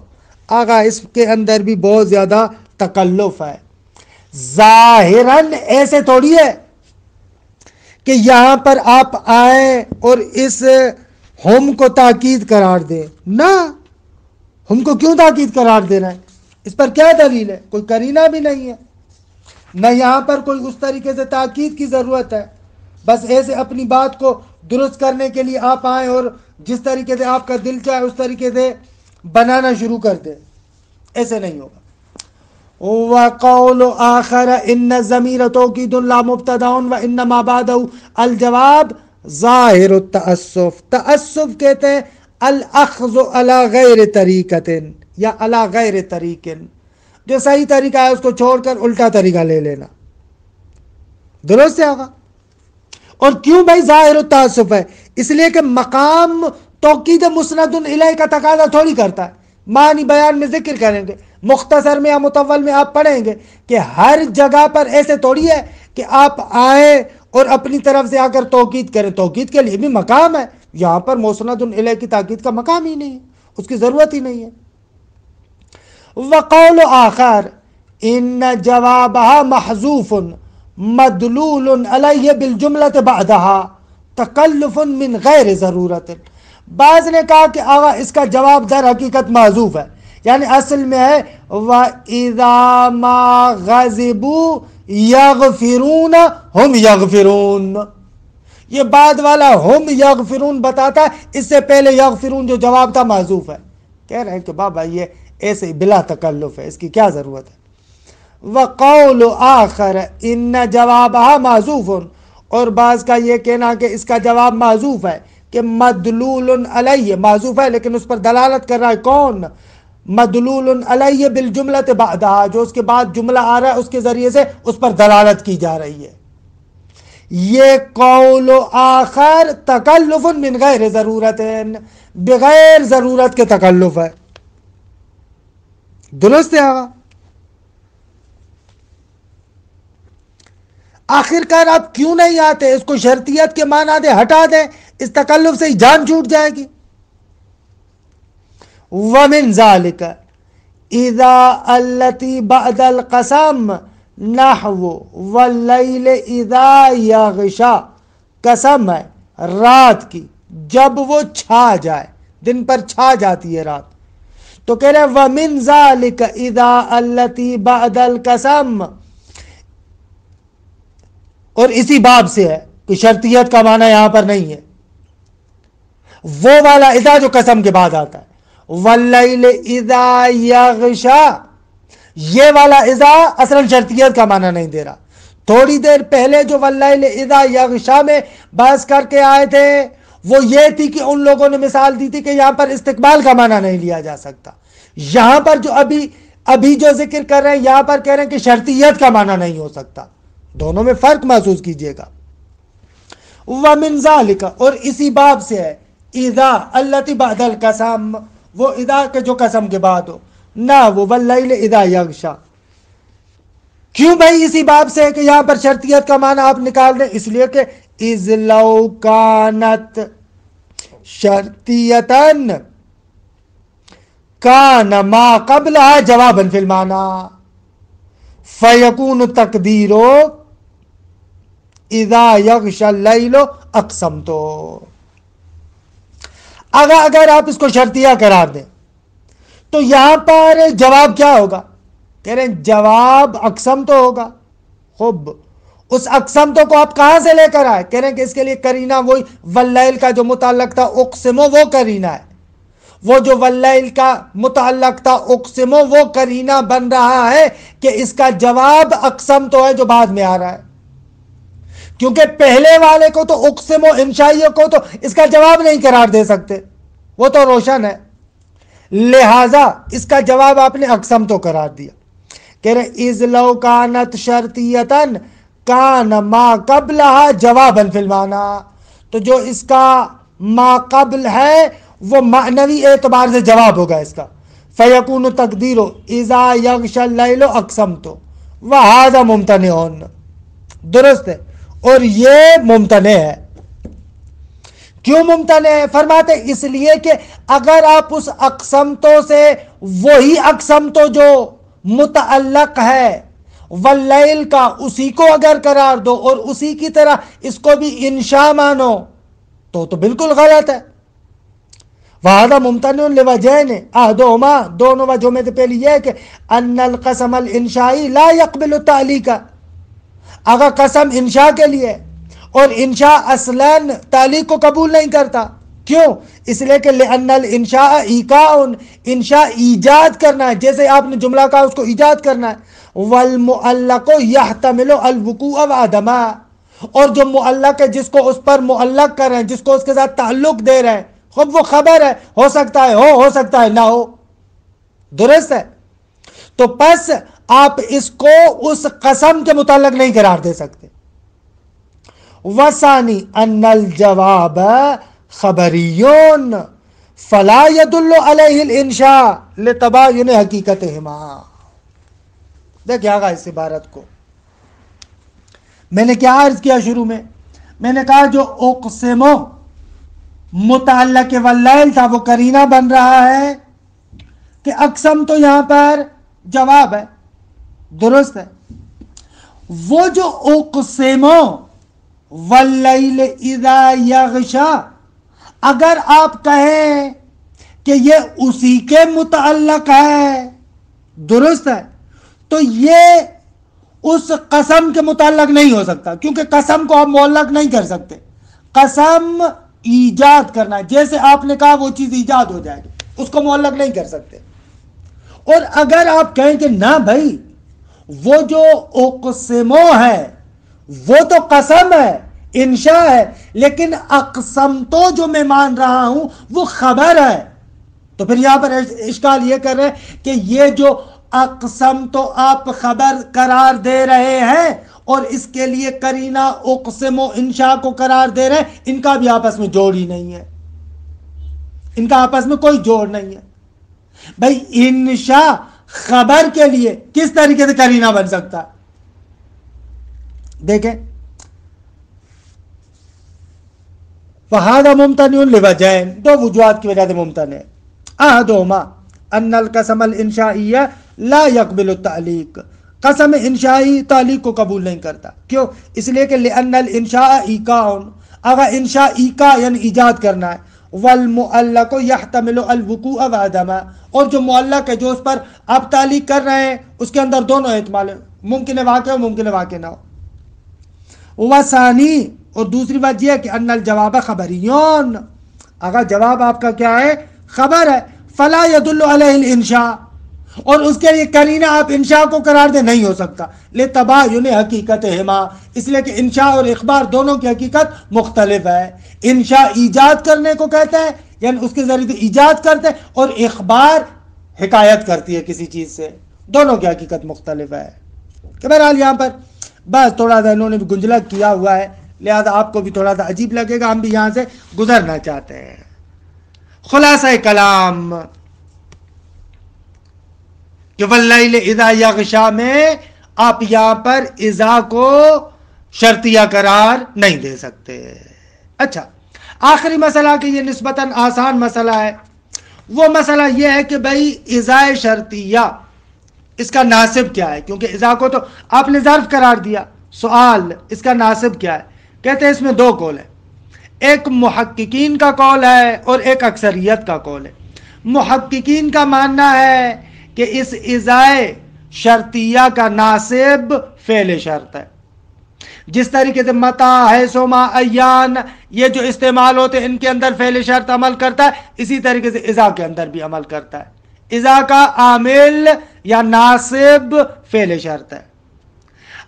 آگا اس کے اندر بھی بہت زیادہ تکلف ہے، ظاہراً ایسے تھوڑی ہے کہ یہاں پر آپ آئیں اور اس ہم کو تاکید قرار دیں، نہ، ہم کو کیوں تاکید قرار دے رہے ہیں؟ اس پر کیا دلیل ہے؟ کوئی قرینہ بھی نہیں ہے، نہ یہاں پر کوئی اس طریقے سے تاکید کی ضرورت ہے، بس ایسے اپنی بات کو درست کرنے کے لیے آپ آئیں اور جس طریقے سے آپ کا دل چاہے اس طریقے سے بنانا شروع کر دیں، ایسے نہیں ہوگا۔ وَقَوْلُ آخَرَ إِنَّ الضَّمِيرَ تَوْكِيدٌ لَا مُبْتَدَأٌ وَإِنَّمَا بَعْدَهُ الْجَوَابُ ظَاهِرُ التَّعَسُّفِ، تعسف کہتے ہیں الْأَخْذُ عَلَى غَيْرِ طَرِيقَةٍ یا عَلَى غَيْرِ طَرِيقٍ، جو صحیح طریقہ ہے اس کو چھوڑ کر الٹا طریقہ لے لینا، درست ہے آقا؟ اور کیوں بھائی ظاہر التعسف ہے؟ اس لیے کہ مقام توکید مسند الیہ کا تقاضا تھوڑی کرتا ہے، معنی بیان میں ذکر کریں گے، مختصر میں یا مطول میں آپ پڑھیں گے کہ ہر جگہ پر ایسے تھوڑی ہے کہ آپ آئیں اور اپنی طرف سے آ کر توکید کریں، توکید کے لیے بھی مقام ہے، یہاں پر مسند الیہ کی تاکید کا مقام ہی نہیں ہے، اس کی ضرورت ہی نہیں ہے۔ وقول آخر ان جوابها محذوف مدلول علیہ بالجملۃ بعدها تکلف من غیر ضرورت، بعض نے کہا کہ آغا اس کا جواب در حقیقت محذوف ہے، یعنی اصل میں ہے وَإِذَا مَا غَضِبُوا يَغْفِرُونَ هُمْ يَغْفِرُونَ، یہ بعد والا ہم یغفرون بتاتا ہے، اس سے پہلے یغفرون جو جواب تھا محذوف ہے۔ کہہ رہے ہیں کہ بابا یہ ایسے بلا تکلف ہے، اس کی کیا ضرورت ہے۔ وقول آخر ان جوابها محذوف، اور بعض کا یہ کہنا کہ اس کا جواب محذوف ہے کہ مدلول علیہ، محذوف ہے لیکن اس پر دلالت کر رہا ہے کون؟ مدلول علیہ بالجملۃ بعدها، جو اس کے بعد جملہ آ رہا ہے اس کے ذریعے سے اس پر دلالت کی جا رہی ہے۔ یہ قول آخر تکلف من غیر ضرورت، بغیر ضرورت کے تکلف ہے. درست ہے آقا؟ آخر کار آپ کیوں نہیں آتے؟ اس کو شرطیت کے معنی دے، ہٹا دیں، اس تکلف سے ہی جان چھوٹ جائے گی. ومن ذالک اذا التی بعد القسم نحو واللیل اذا یغشا، قسم ہے رات کی جب وہ چھا جائے، دن پر چھا جاتی ہے رات. تو کہہ رہے ومن ذالک اذا التی بعد القسم، اور اسی باب سے ہے کہ شرطیت کا معنی یہاں پر نہیں ہے. وہ والا اذا جو قسم کے بعد آتا ہے، واللیل اذا یغشا، یہ والا اذا اصلا شرطیت کا معنی نہیں دے رہا. تھوڑی دیر پہلے جو واللیل اذا یغشا میں بحث کر کے آئے تھے وہ یہ تھی کہ ان لوگوں نے مثال دی تھی کہ یہاں پر استقبال کا معنی نہیں لیا جا سکتا. یہاں پر جو ابھی جو ذکر کر رہے ہیں یہاں پر کہہ رہے ہیں کہ شرطیت کا معنی نہیں ہو سکتا. دونوں میں فرق محسوس کیجئے گا. وَمِن ذَلِكَ، اور اسی باب سے ہے اذا التی بعد القسم، وہ اذا کے جو قسم کے بعد ہو، نہ وہ واللیل اذا یغشا. کیوں بھائی اسی باب سے ہے کہ یہاں پر شرطیت کا معنی آپ نکال دیں؟ اس لیے کہ اذ لو کانت شرطیتن کان ما قبلها جوابا فی المعنی فیکون تقدیرو اذا یغشا اللیل اقسمتو. اگر آپ اس کو شرطیہ قرار دیں تو یہاں پر جواب کیا ہوگا؟ کہہ رہے ہیں جواب اقسم تو ہوگا. خوب، اس اقسم تو کو آپ کہاں سے لے کر آئے؟ کہہ رہے ہیں کہ اس کے لیے کرینہ وہی واللیل کا جو متعلق تھا اقسمو، وہ کرینہ ہے. وہ جو واللیل کا متعلق تھا اقسمو، وہ کرینہ بن رہا ہے کہ اس کا جواب اقسم تو ہے جو بعد میں آ رہا ہے. کیونکہ پہلے والے کو تو اقسمو انشائیوں کو تو اس کا جواب نہیں قرار دے سکتے، وہ تو روشن ہے. لہذا اس کا جواب آپ نے اقسم تو قرار دیا. کہہ رہے اذ لو کانت شرطیتن کان ما قبلها جوابا فی المعنی، تو جو اس کا ما قبل ہے وہ معنوی اعتبار سے جواب ہوگا اس کا. فیکون تقدیر اذا یغشا اللیل اقسمت وہذا ممتنع. درست ہے، اور یہ ممتنع ہے. کیوں ممتنع ہے؟ فرماتے اس لیے کہ اگر آپ اس اقسمتوں سے وہی اقسمتو جو متعلق ہے واللیل کا اسی کو اگر قرار دو اور اسی کی طرح اس کو بھی انشاء مانو تو بالکل غلط ہے. وَهَذَا مُمْتَنِعٌ لِوَجْهَيْنِ أَحَدُهُمَا، دونوں وجہوں میں سے پہلی یہ ہے کہ أَنَّ الْقَسَمَ الْإِنشَاءِ لَا يَقْبِلُ التَّعْلِيقَ، اگر قسم انشاء کے لیے اور انشاء اصلاً تعلیق کو قبول نہیں کرتا. کیوں؟ اس لیے کہ لِأَنَّ الْإِنشَاءَ إِيقَاءٌ، انشاء ایجاد کرنا ہے، جیسے آپ نے جملہ کہا اس کو ایجاد کرنا ہے. وَالْمُعَلَّقُ يَحْتَمِلُ الْوُقُوعَ وَعَدَمَهُ، اور جو معلق ہے جس کو اس پر معلق کر رہے ہیں، جس کو اس کے ساتھ تعلق دے رہے ہیں، خب وہ خبر ہے، ہو سکتا ہے ہو سکتا ہے نہ ہو. درست ہے؟ تو پس آپ اس کو اس قسم کے متعلق نہیں قرار دے سکتے. وَثَانِي أَنَّ الْجَوَابَ خَبَرِيٌّ فَلَا يَدُلُّ عَلَيْهِ الْإِنشَاء لِتَبَايُنِ حَقِيقَتِهِمَا. دیکھیں آگا اس عبارت کو میں نے کیا عرض کیا شروع میں نے کہا جو اقسمو متعلق واللیل تھا وہ کرینہ بن رہا ہے کہ اقسم تو یہاں پر جواب ہے. درست ہے. وہ جو اقسمو واللیل اذا یغشا، اگر آپ کہیں کہ یہ اسی کے متعلق ہے، درست ہے، تو یہ اس قسم کے متعلق نہیں ہو سکتا، کیونکہ قسم کو آپ معلق نہیں کر سکتے. قسم ایجاد کرنا ہے، جیسے آپ نے کہا وہ چیز ایجاد ہو جائے گی، اس کو معلق نہیں کر سکتے. اور اگر آپ کہیں کہ نہ بھائی وہ جو اقسمو ہے وہ تو قسم ہے، انشاء ہے، لیکن اقسم تو جو میں مان رہا ہوں وہ خبر ہے، تو پھر یہاں پر اشکال یہ کر رہے ہیں کہ یہ جو اقسم تو آپ خبر قرار دے رہے ہیں اور اس کے لیے کرینہ اقسم و انشاء کو قرار دے رہے ہیں، ان کا بھی آپس میں جوڑ ہی نہیں ہے، ان کا آپس میں کوئی جوڑ نہیں ہے۔ بھائی انشاء خبر کے لیے کس طریقے سے کرینہ بن سکتا ہے؟ دیکھیں، فَهَذَا مُمْتَنِعٌ لِوَجْهَيْنِ، دو وجوہات کی وجہ سے ممتنع ہے۔ أَحَدُهُمَا أَنَّ الْقَسَمَ الْإِنشَائِيَّ لَا يَقْبِلُ التَّعْلِيقَ، قسم انشائی تعلیق کو قبول نہیں کرتا۔ کیوں؟ اس لیے کہ لِأَنَّ الْإِنشَاءَ إِيقَاعٌ، اگر انشاء ایقاع یعنی ایجاد کرنا ہے، وَالْمُعَلَّقُ يَحْتَمِلُ الْوُقُوعَ وَعَدَمَ، اور جو معلق ہے جو اس پر آپ تعلیق کر رہے ہیں اس کے اندر دونوں احتمال ہے، ممکن ہے واقع ہو ممکن ہے واقع نہ ہو۔ وَثَانِي، اور دوسری بات یہ ہے کہ ان الجواب خبریون، اگر جواب آپ کا کیا ہے؟ خبر ہے، فلا يدل علیہ الانشاء، اور اس کے لیے کرینہ آپ انشاء کو قرار دے نہیں ہو سکتا، لتباین حقیقتہما، اس لیے کہ انشاء اور اخبار دونوں کی حقیقت مختلف ہے۔ انشاء ایجاد کرنے کو کہتا ہے، یعنی اس کے ذریعے ایجاد کرتے ہیں، اور اخبار حکایت کرتی ہے کسی چیز سے، دونوں کی حقیقت مختلف ہے۔ کہ بہرحال یہاں پر بس تھوڑا سا انہوں نے بھی گنجلک کیا ہوا ہے، لہذا آپ کو بھی تھوڑا سا عجیب لگے گا، ہم بھی یہاں سے گزرنا چاہتے ہیں۔ خلاصہ کلام کہ واللیل اذا یغشا میں آپ یہاں پر اذا کو شرطیہ قرار نہیں دے سکتے۔ اچھا، آخری مسئلہ کہ یہ نسبتاً آسان مسئلہ ہے، وہ مسئلہ یہ ہے کہ بھئی اذا شرطیہ اس کا ناصب کیا ہے؟ کیونکہ اذا کو تو آپ نے ظرف قرار دیا، سوال اس کا ناصب کیا ہے؟ کہتے ہیں اس میں دو قول ہیں، ایک محققین کا قول ہے اور ایک اکثریت کا قول ہے۔ محققین کا ماننا ہے کہ اس اذا شرطیہ کا ناصب فعل شرط ہے، جس طریقے سے متا ہے سوما ایان یہ جو استعمال ہوتے ہیں ان کے اندر فعل شرط عمل کرتا ہے، اسی طریقے سے اذا کے اندر بھی عمل کرتا ہے۔ اذا کا عامل یا ناصب فعل شرط ہے۔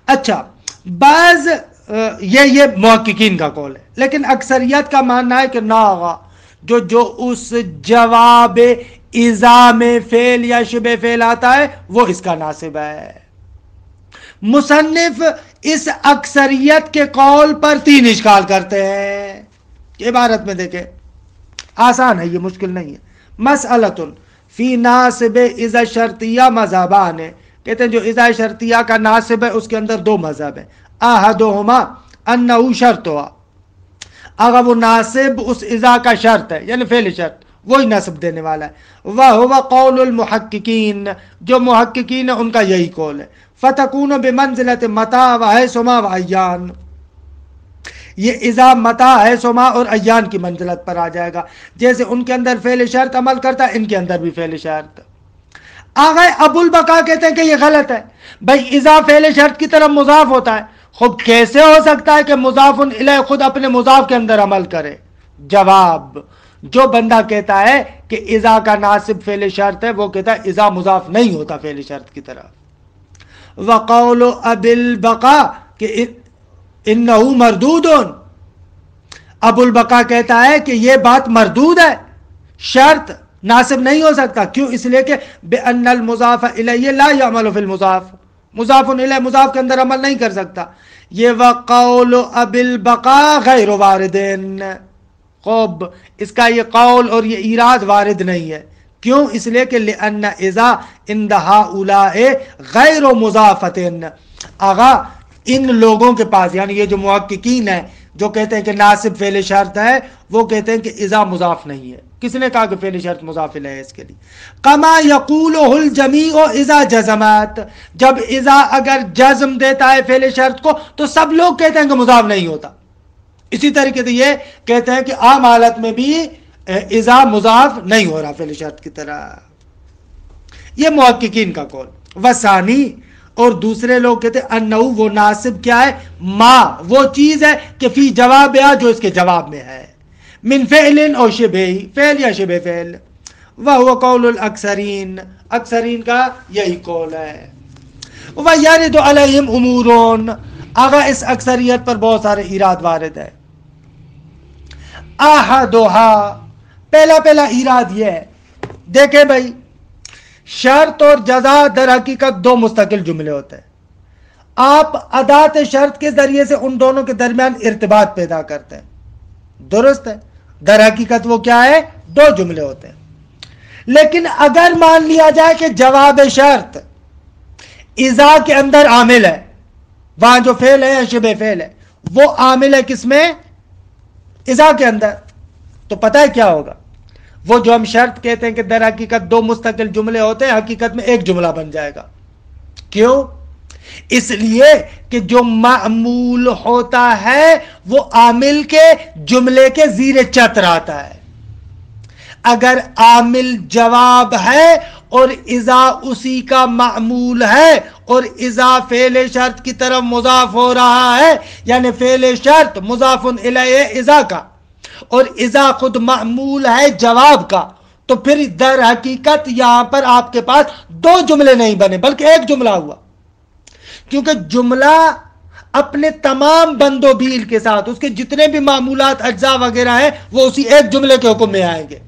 اچھا، بعض یہ محققین کا قول ہے، لیکن اکثریت کا ماننا ہے کہ ناغا جو اس جواب اذا میں فعل یا شبہ فعل آتا ہے وہ اس کا ناصب ہے۔ مصنف اس اکثریت کے قول پر تین اشکال کرتے ہیں۔ عبارت میں دیکھیں، آسان ہے، یہ مشکل نہیں ہے۔ مسئلۃ فی ناصب اذا شرطیہ مذہبان، کہتے ہیں جو اذا شرطیہ کا ناصب ہے اس کے اندر دو مذہب ہیں۔ احدہما انہ شرط ہوا، اگر وہ ناصب اس اذا کا شرط ہے یعنی فعل شرط، وہی نصب دینے والا ہے۔ وہو قول المحققین، جو محققین ہیں ان کا یہی قول ہے۔ فتکون بمنزلۃ متا و حیثما و ایان، یہ اذا متا حیثما اور ایان کی منزلت پر آ جائے گا، جیسے ان کے اندر فعل شرط عمل کرتا ہے ان کے اندر بھی فعل شرط۔ آغا ابو البقا کہتے ہیں کہ یہ غلط ہے، بھائی اذا فعل شرط کی طرف مضاف ہوتا ہے، خود کیسے ہو سکتا ہے کہ مضاف الیہ خود اپنے مضاف کے اندر عمل کرے؟ جواب، جو بندہ کہتا ہے کہ اذا کا ناصب فعل شرط ہے وہ کہتا ہے اذا مضاف نہیں ہوتا فعل شرط کی طرف۔ وقول ابی البقا کہ انہ مردود، ابو البقا کہتا ہے کہ یہ بات مردود ہے، شرط ناصب نہیں ہو سکتا۔ کیوں؟ اس لیے کہ بأن المضاف الیہ لا یعمل فی المضاف، مضاف الیہ مضاف کے اندر عمل نہیں کر سکتا۔ یہ وقول ابی البقا غیر وارد، خوب اس کا یہ قول اور یہ ایراد وارد نہیں ہے۔ کیوں؟ اس لیے کہ لأن اذا عند ہؤلاء غیر مضافۃ، آغا ان لوگوں کے پاس یعنی یہ جو محققین ہیں جو کہتے ہیں کہ ناصب فعل شرط ہے، وہ کہتے ہیں کہ اذا مضاف نہیں ہے۔ کس نے کہا کہ فعل شرط مضاف ہے اس کے لیے؟ کما یقولہ الجمیع اذا جزمت، جب اذا اگر جزم دیتا ہے فعل شرط کو تو سب لوگ کہتے ہیں کہ مضاف نہیں ہوتا۔ اسی طریقے سے یہ کہتے ہیں کہ عام حالت میں بھی اذا مضاف نہیں ہو رہا فعل شرط کی طرح۔ یہ محققین کا قول۔ وثانی، اور دوسرے لوگ کہتے ہیں انہو وہ ناصب کیا ہے؟ ما وہ چیز ہے کہ فی جواب یا جو اس کے جواب میں ہے، من فعل او شبہ، فعل یا شبہ فعل۔ وہو قول الاکثرین، اکثرین کا یہی قول ہے۔ وَيَرِدُ عَلَيْهِمْ أُمُورٌ، آگا اس اکثریت پر بہت سارے ایراد وارد ہے۔ احدھا، پہلا ایراد یہ ہے، دیکھیں بھائی شرط اور جزا در حقیقت دو مستقل جملے ہوتے ہیں۔ آپ ادات شرط کے ذریعے سے ان دونوں کے درمیان ارتباط پیدا کرتے ہیں، درست ہے؟ در حقیقت وہ کیا ہے؟ دو جملے ہوتے ہیں۔ لیکن اگر مان لیا جائے کہ جواب شرط اذا کے اندر عامل ہے، وہاں جو فعل ہے یا شبہ فعل ہے وہ عامل ہے کس میں؟ اذا کے اندر، تو پتہ ہے کیا ہوگا؟ وہ جو ہم شرط کہتے ہیں کہ در حقیقت دو مستقل جملے ہوتے ہیں، حقیقت میں ایک جملہ بن جائے گا۔ کیوں؟ اس لیے کہ جو معمول ہوتا ہے وہ عامل کے جملے کے زیر چتر آتا ہے۔ اگر عامل جواب ہے اور اذا اسی کا معمول ہے اور اذا فعل شرط کی طرف مضاف ہو رہا ہے، یعنی فعل شرط مضاف الیہ اذا کا اور اذا خود معمول ہے جواب کا، تو پھر در حقیقت یہاں پر آپ کے پاس دو جملے نہیں بنے بلکہ ایک جملہ ہوا، کیونکہ جملہ اپنے تمام بند و بیل کے ساتھ اس کے جتنے بھی معمولات اجزاء وغیرہ ہیں وہ اسی ایک جملے کے حکم میں آئیں گے۔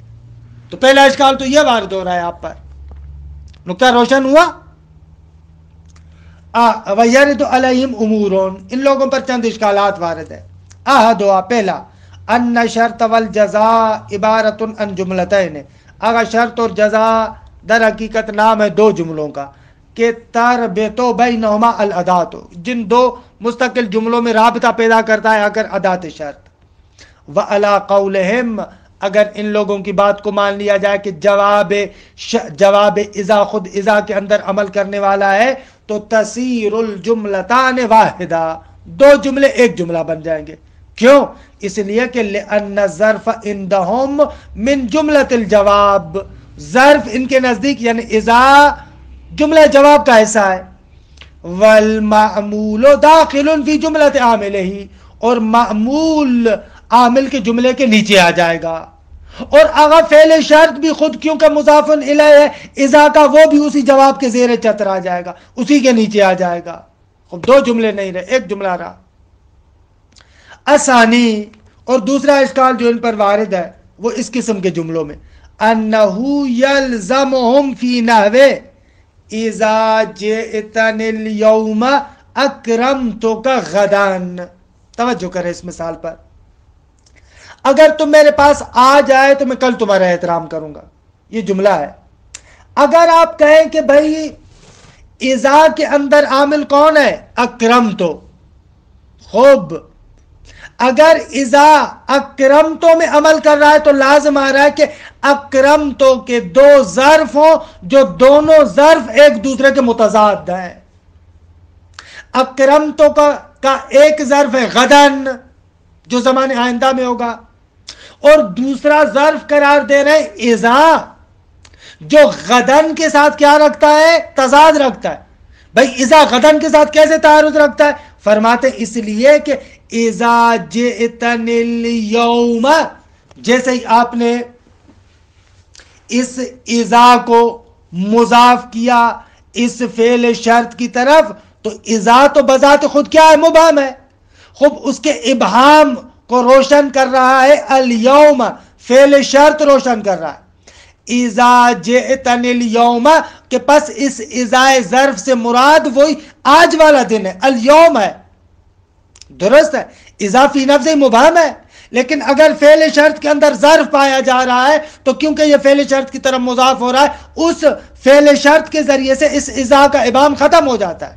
تو پہلا اشکال تو یہ وارد ہو رہا ہے آپ پر، نقطہ روشن ہوا؟ وَيَرِدُ عَلَيْهِمْ أُمُورٌ، ان لوگوں پر چند اشکالات وارد ہے۔ احدھا، پہلا، ان شرط والجزاء عبارت عن جملتین، اگر شرط اور جزاء در حقیقت نام ہے دو جملوں کا، کہ تربطو بینہما الادات، جن دو مستقل جملوں میں رابطہ پیدا کرتا ہے اگر ادات شرط۔ وعلی قولہم، اگر ان لوگوں کی بات کو مان لیا جائے کہ جواب اذا خود اذا کے اندر عمل کرنے والا ہے، تو تصیر الجملتان واحدہ، دو جملے ایک جملہ بن جائیں گے۔ کیوں؟ اس لیے کہ لأن الظرف عندهم من جملۃ الجواب، ظرف ان کے نزدیک یعنی اذا جملہ جواب کا حصہ ہے، والمعمول داخل فی جملۃ عاملہ، اور معمول عامل کے جملے کے نیچے آ جائے گا، اور اگر فعل شرط بھی خود کیونکہ مضاف الیہ ہے اذا کا، وہ بھی اسی جواب کے زیر چتر آ جائے گا، اسی کے نیچے آ جائے گا۔ خب دو جملے نہیں رہے، ایک جملہ رہا۔ اسانی، اور دوسرا اشکال جو ان پر وارد ہے وہ اس قسم کے جملوں میں، انہو یلزمہم فی نحوے اذا جئتنی اليوم اکرمتک غداً۔ توجہ کریں اس مثال پر، اگر تم میرے پاس آ جائے تو میں کل تمہارا احترام کروں گا، یہ جملہ ہے۔ اگر آپ کہیں کہ بھائی اذا کے اندر عامل کون ہے؟ اکرمتو، خوب، اگر اذا اکرمتو میں عمل کر رہا ہے تو لازم آ رہا ہے کہ اکرمتو کے دو ظرف ہوں جو دونوں ظرف ایک دوسرے کے متضاد ہیں۔ اکرمتو کا ایک ظرف ہے غدن جو زمان آئندہ میں ہوگا، اور دوسرا ظرف قرار دے رہے ہیں اذا جو غدن کے ساتھ کیا رکھتا ہے؟ تضاد رکھتا ہے۔ بھائی اذا غدن کے ساتھ کیسے تعارض رکھتا ہے؟ فرماتے اس لیے کہ اذا جئتنی اليوم، جیسے ہی آپ نے اس اذا کو مضاف کیا اس فعل شرط کی طرف، تو اذا تو بذات خود کیا ہے؟ مبہم ہے۔ خوب اس کے ابہام کو روشن کر رہا ہے اليوم، فعل شرط روشن کر رہا ہے۔ اذا جئتنی اليوم کہ پس اس اذا ظرف سے مراد وہی آج والا دن ہے، اليوم ہے، درست ہے؟ اضافی نفس مبہم ہے، لیکن اگر فعل شرط کے اندر ظرف پایا جا رہا ہے تو کیونکہ یہ فعل شرط کی طرف مضاف ہو رہا ہے، اس فعل شرط کے ذریعے سے اس اذا کا ابہام ختم ہو جاتا ہے۔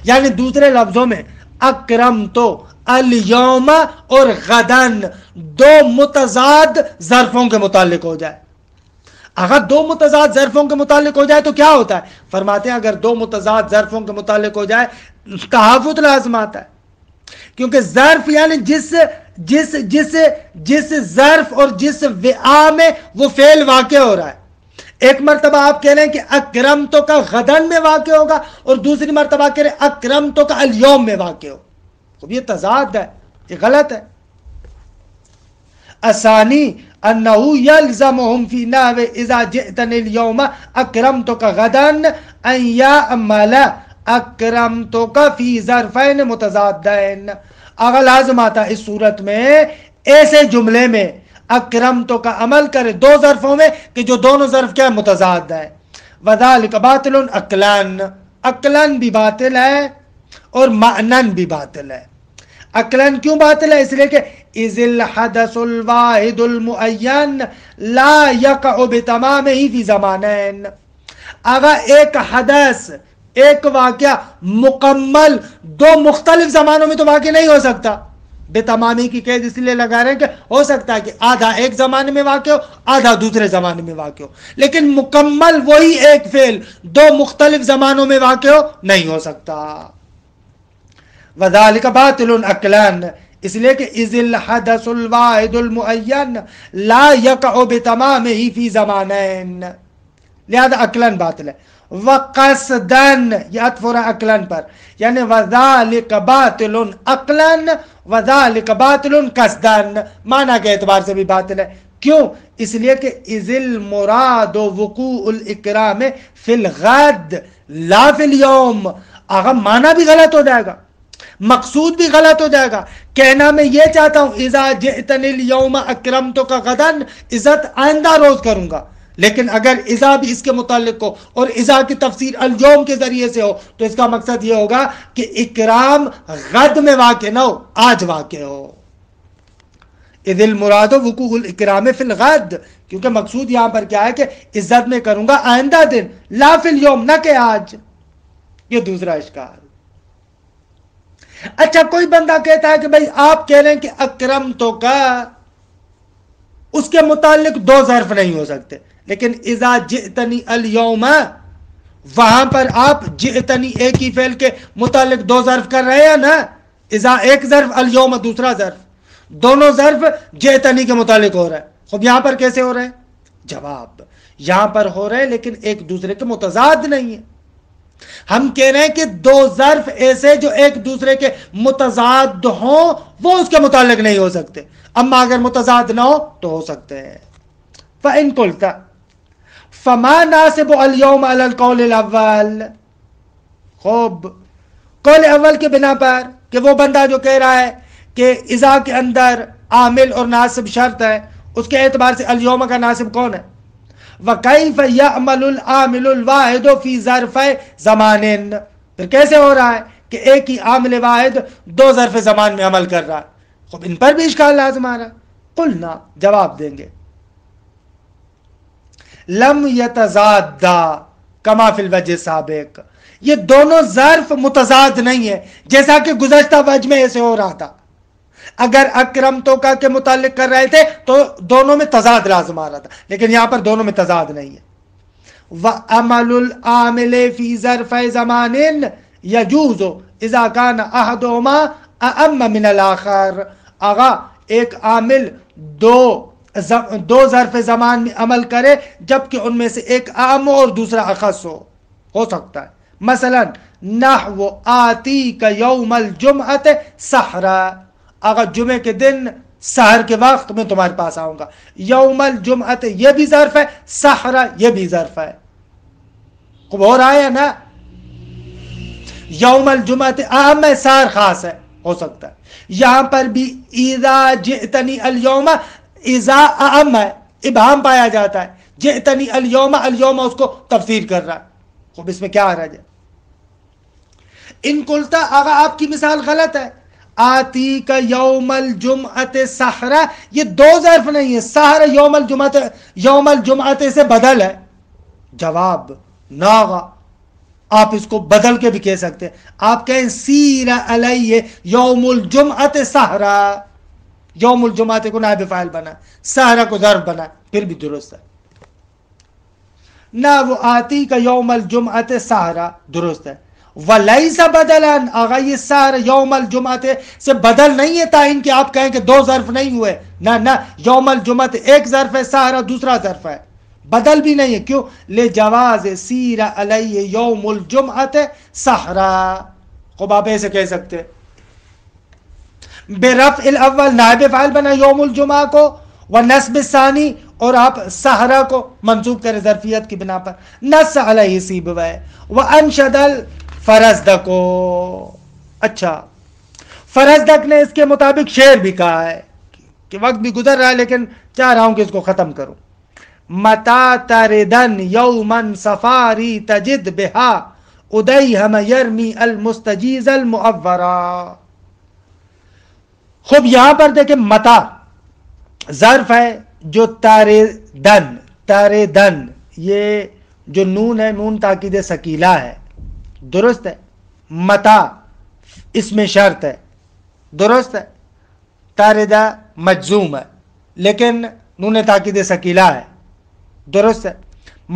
یعنی دوسرے لفظوں میں اکرمتو، الیوم اور غدن دو متضاد ظرفوں کے متعلق ہو جائے۔ اگر دو متضاد ظرفوں کے متعلق ہو جائے تو کیا ہوتا ہے؟ فرماتے ہیں اگر دو متضاد ظرفوں کے متعلق ہو جائے تحافظ لازم آتا ہے، کیونکہ ظرف یعنی جس ظرف اور جس وعاء میں وہ فعل واقع ہو رہا ہے۔ ایک مرتبہ آپ کہہ رہے ہیں کہ اکرمتو کا غدن میں واقع ہوگا، اور دوسری مرتبہ کہہ رہے ہیں اکرمتو کا الیوم میں واقع ہو، تو یہ تضاد ہے، یہ غلط ہے۔ الثانی انہو یلزمہم فی نحو اذا جئتنی اليوم اکرمتک غداً ان یعمل اکرمتک فی ظرفین متضادین۔ اگر لازم آتا اس صورت میں ایسے جملے میں اکرمتو کا عمل کرے دو ظرفوں میں کہ جو دونوں ظرف کیا متضاد ہیں۔ وذالک باطل عقلاً، عقلاً بھی باطل ہے، اور معنن بھی باطل ہے. عقلاً کیوں باطل ہے؟ اس لیے کہ اذ الحدث الواحد المعین لا یقع بتمامہ فی زمانین. اگر ایک حدث، ایک واقعہ مکمل دو مختلف زمانوں میں تو واقع نہیں ہو سکتا. بے تمامی کی قید اس لیے لگا رہے ہیں کہ ہو سکتا ہے کہ آدھا ایک زمانے میں واقع ہو، آدھا دوسرے زمانے میں واقع ہو، لیکن مکمل وہی ایک فعل دو مختلف زمانوں میں واقع ہو نہیں ہو سکتا. وذالک باطل عقلاً، اس لیے کہ اذ الحدث الواحد المعین لا یقع بتمامہ فی زمانین، لہذا عقلاً باطل ہے. وقصدن، یہ عطف ہو رہا عقلاً پر، یعنی وذالک باطل عقلاً وذالک باطل قصدن، معنی کے اعتبار سے بھی باطل ہے. کیوں؟ اس لیے کہ اذ المراد وقوع الاکرام فی الغد لا فی اليوم. آغا معنی بھی غلط ہو جائے گا، مقصود بھی غلط ہو جائے گا. کہنا میں یہ چاہتا ہوں اذا جئتنی اليوم اکرمتک غدا، عزت آئندہ روز کروں گا، لیکن اگر اذا بھی اس کے متعلق ہو اور اذا کی تفسیر اليوم کے ذریعے سے ہو تو اس کا مقصد یہ ہوگا کہ اکرام غد میں واقع نہ ہو، آج واقع ہو. اذ المراد وقوع الاکرام فی الغد، کیونکہ مقصود یہاں پر کیا ہے کہ عزت میں کروں گا آئندہ دن، لا فی اليوم، نہ کہ آج. یہ دوسرا اشکال. اچھا، کوئی بندہ کہتا ہے کہ بھئی آپ کہہ رہے ہیں کہ اکرم تو کا اس کے متعلق دو ظرف نہیں ہو سکتے، لیکن اذا جئتنی اليوم وہاں پر آپ جئتنی ایک ہی فعل کے متعلق دو ظرف کر رہے ہیں نا. اذا ایک ظرف، اليوم دوسرا ظرف، دونوں ظرف جئتنی کے متعلق ہو رہا ہے. خب یہاں پر کیسے ہو رہے ہیں؟ جواب، یہاں پر ہو رہے ہیں لیکن ایک دوسرے کے متضاد نہیں ہے. ہم کہہ رہے ہیں کہ دو ظرف ایسے جو ایک دوسرے کے متضاد ہوں وہ اس کے متعلق نہیں ہو سکتے، اما اگر متضاد نہ ہو تو ہو سکتے ہیں. فَإِن قُلْتَ فَمَا نَاسِبُ الْيَوْمَ عَلَى الْقَوْلِ الْأَوَّلِ. خوب، قول اول کے بنا پر کہ وہ بندہ جو کہہ رہا ہے کہ اذا کے اندر عامل اور ناصب شرط ہے، اس کے اعتبار سے اليوم کا ناصب کون ہے؟ وَكَيْفَ يَعْمَلُ الْعَامِلُ الْوَاحِدُ فِي ظَرْفِ زَمَانٍ. پھر کیسے ہو رہا ہے کہ ایک ہی عامل واحد دو ظرف زمان میں عمل کر رہا ہے؟ خب ان پر بھی اشکال لازم آ رہا ہے. قلنا، جواب دیں گے، لم یتضادا کما فی الوجہ سابق. یہ دونوں ظرف متضاد نہیں ہے جیسا کہ گزشتہ وجہ میں ایسے ہو رہا تھا. اگر اکرمتو کا کے متعلق کر رہے تھے تو دونوں میں تضاد لازم آ رہا تھا، لیکن یہاں پر دونوں میں تضاد نہیں ہے. وَعَمَلُ الْعَامِلِ فِي ظَرْفِ زَمَانٍ يَجُوزُ إِذَا كَانَ أَحَدُهُمَا أَأَمَّ مِنَ الْآخَرِ. آغا ایک عامل دو ظرف زمان میں عمل کرے جبکہ ان میں سے ایک عام ہو اور دوسرا اخص ہو سکتا ہے. مثلا نحو آتیک یوم الجمعۃ سحرا، اگر جمعے کے دن سحر کے وقت میں تمہارے پاس آؤں گا. یوم الجمعۃ یہ بھی ظرف ہے، سحرا یہ بھی ظرف ہے. خوب ہو رہا ہے نا؟ یوم الجمعۃ عام ہے، سحر خاص ہے، ہو سکتا ہے. یہاں پر بھی اذا جئتنی اليوم، اذا اعم ہے، ابہام پایا جاتا ہے. جئتنی اليوم، اليوم اس کو تفسیر کر رہا ہے. خوب اس میں کیا حرج ہے؟ ان قلتا، اگر آپ کی مثال غلط ہے، آتی کا یوم الجمعۃ سحرا، یہ دو ظرف نہیں ہے. سحر یوم الجمعۃ سے بدل ہے. جواب، ناغا، آپ اس کو بدل کے بھی کہہ سکتے ہیں. آپ کہیں سیر علیہ یوم الجمعۃ سحرا، یوم الجمعۃ کو نائب فاعل بنا، سحرا کو ظرف بنا، پھر بھی درست ہے. نہ وہ آتی کا یوم الجمعۃ سحرا درست ہے. وَلَيْسَ بَدَلًا، آغا یہ سحر یوم الجمعۃ سے بدل نہیں ہے تعین کہ آپ کہیں کہ دو ظرف نہیں ہوئے. نہ، یوم الجمعۃ ایک ظرف ہے، سحرا دوسرا ظرف ہے، بدل بھی نہیں ہے. کیوں؟ لجواز سیر علیہ یوم الجمعۃ سحرا. خوب آپ ایسے کہہ سکتے برفع الاول نائب فاعل بنا یوم الجمعہ کو، ونصب الثانی، اور آپ سحرا کو منصوب کرے ظرفیت کی بنا پر. نص علیہ سیبوے وانشد الفرزدق کو. اچھا، فرزدق نے اس کے مطابق شعر بھی کہا ہے کہ وقت بھی گزر رہا ہے لیکن چاہ رہا ہوں کہ اس کو ختم کروں. متا تردن یومن سفاری تجد بہا ادیہم یرمی المستجیز المعورا۔ خوب یہاں پر دیکھیں متا ظرف ہے جو تارے دن یہ جو نون ہے نون تاکید ثقیلہ ہے، درست ہے۔ متا اس میں شرط ہے، درست ہے۔ تاردہ مجزوم ہے لیکن نون تاکید ثقیلہ ہے، درست ہے۔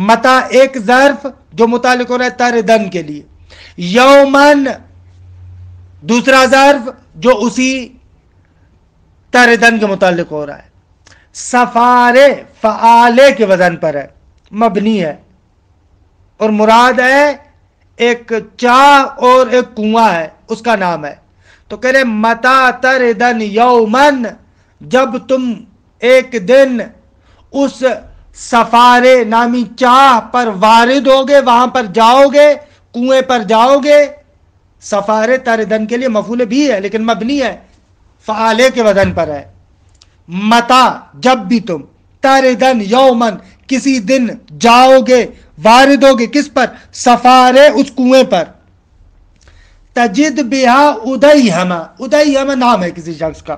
متا ایک ظرف جو متعلق ہو رہا ہے تارے دن کے لیے، یومن دوسرا ظرف جو اسی تارے دن کے متعلق ہو رہا ہے۔ سفارے فعالے کے وزن پر ہے، مبنی ہے، اور مراد ہے ایک چاہ اور ایک کنواں ہے، اس کا نام ہے۔ تو کہہ رہے متا تردن یومن، جب تم ایک دن اس سفارے نامی چاہ پر وارد ہوگے، وہاں پر جاؤ گے، کنویں پر جاؤ گے۔ سفارے تردن کے لیے مفعول بھی ہے لیکن مبنی ہے، فعالے کے وزن پر ہے۔ متا جب بھی تم، تردن یومن کسی دن جاؤ گے، وارد ہوگے کس پر؟ سفارے اس کنویں پر۔ تجد بہا ادیہم، ادیہم نام ہے کسی شخص کا،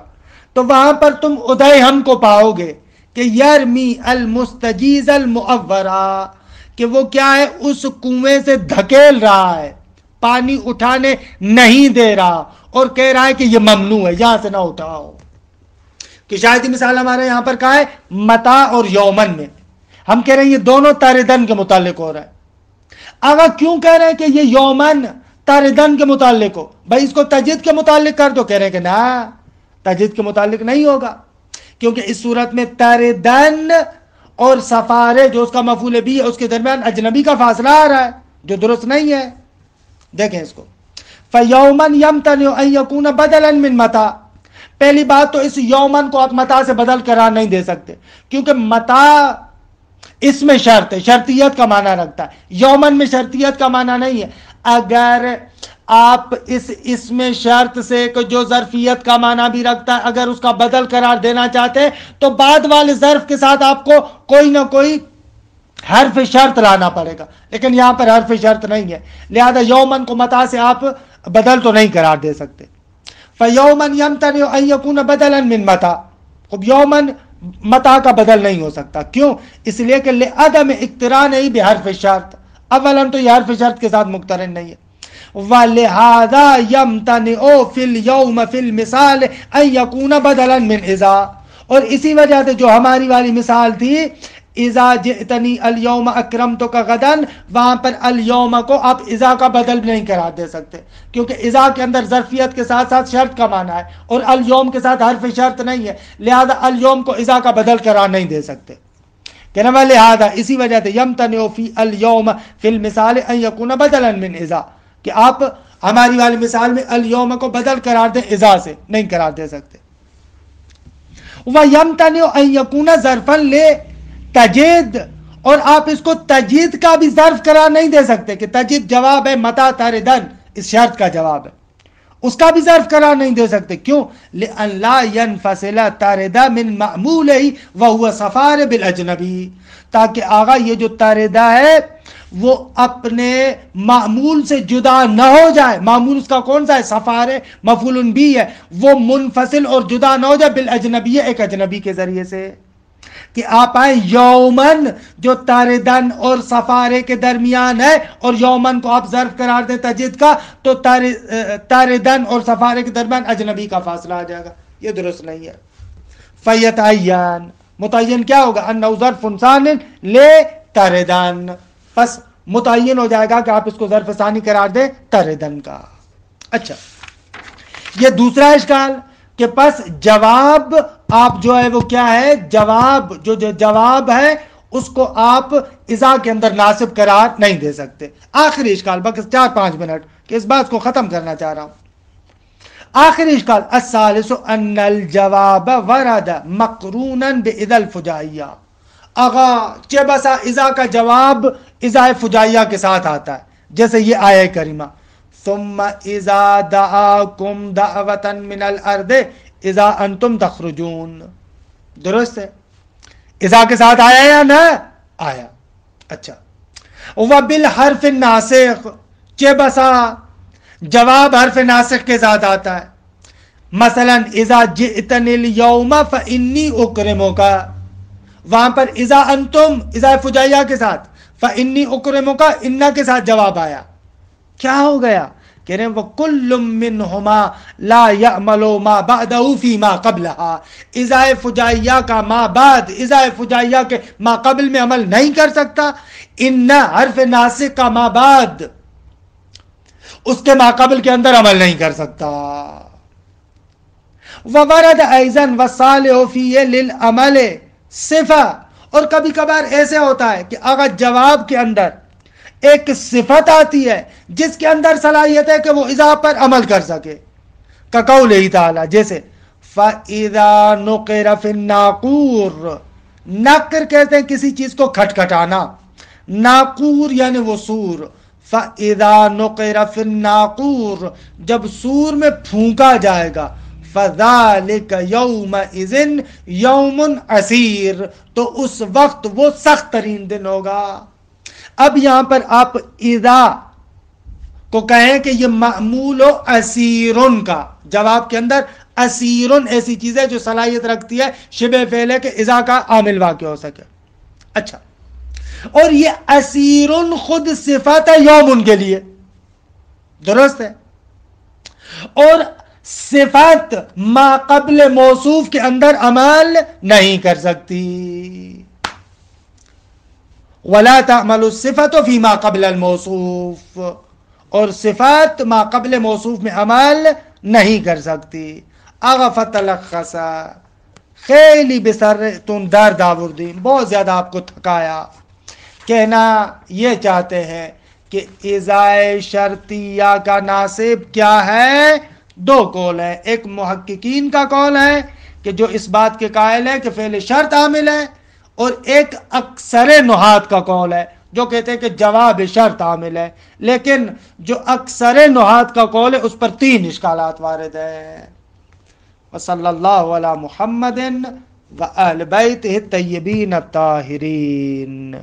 تو وہاں پر تم ادیہم کو پاؤ گے کہ یرمی المستجیز المعورا، کہ وہ کیا ہے اس کنویں سے دھکیل رہا ہے، پانی اٹھانے نہیں دے رہا، اور کہہ رہا ہے کہ یہ ممنوع ہے، یہاں سے نہ اٹھاؤ۔ کہ شاید یہ مثال ہمارے یہاں پر کہا ہے متا اور یومن میں، ہم کہہ رہے ہیں یہ دونوں تاردن کے متعلق ہو رہا ہے۔ اگر کیوں کہہ رہے ہیں کہ یہ یومن تاردن کے متعلق ہو؟ بھائی اس کو تجد کے متعلق کر دو، کہہ رہے ہیں کہ نا تجد کے متعلق نہیں ہوگا، کیونکہ اس صورت میں تاردن اور سفارے جو اس کا مفعول بھی ہے اس کے درمیان اجنبی کا فاصلہ آ رہا ہے جو درست نہیں ہے۔ دیکھیں اس کو، فَيَوْمًا يَمْتَنِعُ أَن يَكُونَ بَدَلًا مِّن مَتَا۔ پہلی بات تو اس یومن کو آپ متا سے بدل قرار نہیں دے سکتے، کیونکہ متا اس میں شرط ہے، شرطیت کا معنی رکھتا ہے، یومن میں شرطیت کا معنی نہیں ہے۔ اگر آپ اس میں شرط سے جو ظرفیت کا معنی بھی رکھتا ہے اگر اس کا بدل قرار دینا چاہتے ہیں تو بعد والے ظرف کے ساتھ آپ کو کوئی نہ کوئی حرف شرط لانا پڑے گا، لیکن یہاں پر حرف شرط نہیں ہے، لہذا یومن کو متا سے آپ بدل تو نہیں قرار دے سکتے۔ فَيَوْمًا يَمْتَنِعُ أَن يَكُونَ بَدَلًا مِّن مَتَا، خب یومن متا کا بدل نہیں ہو سکتا، کیوں؟ اس لیے کہ لعدم اقترانہ بحرف شرط، اولاً تو یہ حرف شرط کے ساتھ مقترن نہیں ہے۔ وَلِهَذَا يَمْتَنِعُ فِي الْيَوْمِ فِي الْمِثَالِ أَن يَكُونَ بَدَلًا مِّنْ إِذَا، اور اسی وجہ سے جو ہماری والی مثال تھی اذا جئتنی الیوم اکرمتک غدا، وہاں پر الیوم کو آپ اذا کا بدل نہیں قرار دے سکتے، کیونکہ اذا کے اندر ظرفیت کے ساتھ ساتھ شرط کا معنی ہے اور الیوم کے ساتھ حرف شرط نہیں ہے، لہذا الیوم کو اذا کا بدل قرار نہیں دے سکتے۔ کہنا میں لہذا اسی وجہ سے یمتنع فی الیوم فی المثال ان یکون بدلا من اذا، کہ آپ ہماری والی مثال میں الیوم کو بدل قرار دیں اذا سے، نہیں قرار دے سکتے۔ وَيَمْتَنِعُ أَن يَكُونَ ظَرْفًا لِتَجِدْ، اور آپ اس کو تجید کا بھی ظرف قرار نہیں دے سکتے کہ تجید جواب ہے متا تردن، اس شرط کا جواب ہے، اس کا بھی ظرف قرار نہیں دے سکتے، کیوں؟ لِأَن لَا يَنْفَصِلَ تَارِدَ مِن مَعْمُولِهِ وَهُوَ سَفَارِ بِالْأَجْنَبِي، تاکہ آغا یہ جو تاردہ ہے وہ اپنے معمول سے جدا نہ ہو جائے۔ معمول اس کا کون سا ہے؟ سفار ہے، مفعول بھی ہے، وہ منفصل اور جدا نہ ہو جائے بالاجنبی، ایک اجنبی کے ذریعے سے، کہ آپ آئیں یومن جو تاردن اور سفارے کے درمیان ہے اور یومن کو آپ ظرف قرار دیں تجید کا، تو تاردن اور سفارے کے درمیان اجنبی کا فاصلہ آ جائے گا، یہ درست نہیں ہے۔ فیتعین، متعین کیا ہوگا؟ انہ ظرف ثان لے تاردن، پس متعین ہو جائے گا کہ آپ اس کو ظرف ثانی قرار دیں تاردن کا۔ اچھا، یہ دوسرا اشکال کہ پس جواب آپ جو ہے وہ کیا ہے؟ جواب جو جواب ہے اس کو آپ اذا کے اندر ناصب قرار نہیں دے سکتے۔ آخری اشکال، بس 4-5 منٹ کہ اس بات کو ختم کرنا چاہ رہا ہوں۔ آخری اشکال، الثالث ان الجواب ورد مقرونا باذا الفجائیہ، اغا چہ بسا اذا کا جواب اذا فجائیہ کے ساتھ آتا ہے، جیسے یہ آیہ کریمہ ثم اذا دعاکم دعوتا من الارض اذا انتم تخرجون، درست ہے؟ اذا کے ساتھ آیا یا نہ آیا؟ اچھا، وبالحرف الناسخ، چہ بسا جواب حرف ناسخ کے ساتھ آتا ہے. مثلا اذا جئتنی اليوم فانی اکرمک، وہاں پر اذا انتم اذا فجائیہ کے ساتھ، فانی اکرمک ان کے ساتھ جواب آیا. کیا ہو گیا؟ کہہ رہے ہیں وَكُلٌّ مِّنْهُمَا لَا يَعْمَلُ مَا بَعْدَهُ فِي مَا قَبْلَهَا، اذا فجائیہ کا ما بعد اذا فجائیہ کے ما قبل میں عمل نہیں کر سکتا، ان حرف ناسخ کا ما بعد اس کے ما قبل کے اندر عمل نہیں کر سکتا. وَوَرَدَ أَيْضًا وَالصَّالِحُ فِيهِ لِلْعَمَلِ صفہ، اور کبھی کبھار ایسے ہوتا ہے کہ اگر جواب کے اندر ایک صفت آتی ہے جس کے اندر صلاحیت ہے کہ وہ اذا پر عمل کر سکے، کقولہ تعالی، جیسے فَإِذَا نُقِرَ فِي النَّاقُورِ، نقر کہتے ہیں کسی چیز کو کھٹکھٹانا، ناقور یعنی وہ سور. فَإِذَا نُقِرَ فِي النَّاقُورِ، جب سور میں پھونکا جائے گا، فَذَلِكَ يَوْمَئِذٍ يَوْمٌ عَسِيرٌ، تو اس وقت وہ سخت ترین دن ہوگا. اب یہاں پر آپ اذا کو کہیں کہ یہ معمول ہو اسیرن کا، جواب کے اندر اسیرن ایسی چیز ہے جو صلاحیت رکھتی ہے شبہ فعل ہے کہ اذا کا عامل واقع ہو سکے. اچھا، اور یہ اسیرن خود صفت ہے یومن کے لیے، درست ہے، اور صفت ما قبل موصوف کے اندر عمل نہیں کر سکتی. وَلَا تَعْمَلُ الصِّفَةُ فِي مَا قَبْلَ الْمَوْصُوفِ، اور صفات ما قبل موصوف میں عمل نہیں کر سکتی. اغفت تلخصا، خیلی بسر تم درد آوردیم، بہت زیادہ آپ کو تھکایا. کہنا یہ چاہتے ہیں کہ اذا شرطیہ کا ناصب کیا ہے؟ دو قول ہیں. ایک محققین کا قول ہے کہ جو اس بات کے قائل ہے کہ فعل شرط عامل ہے، اور ایک اکثر نحات کا قول ہے جو کہتے ہیں کہ جواب شرط عامل ہے. لیکن جو اکثر نحات کا قول ہے اس پر 3 اشکالات وارد ہیں. وصلی اللہ علی محمد و اہل بیتہ الطیبین الطاہرین.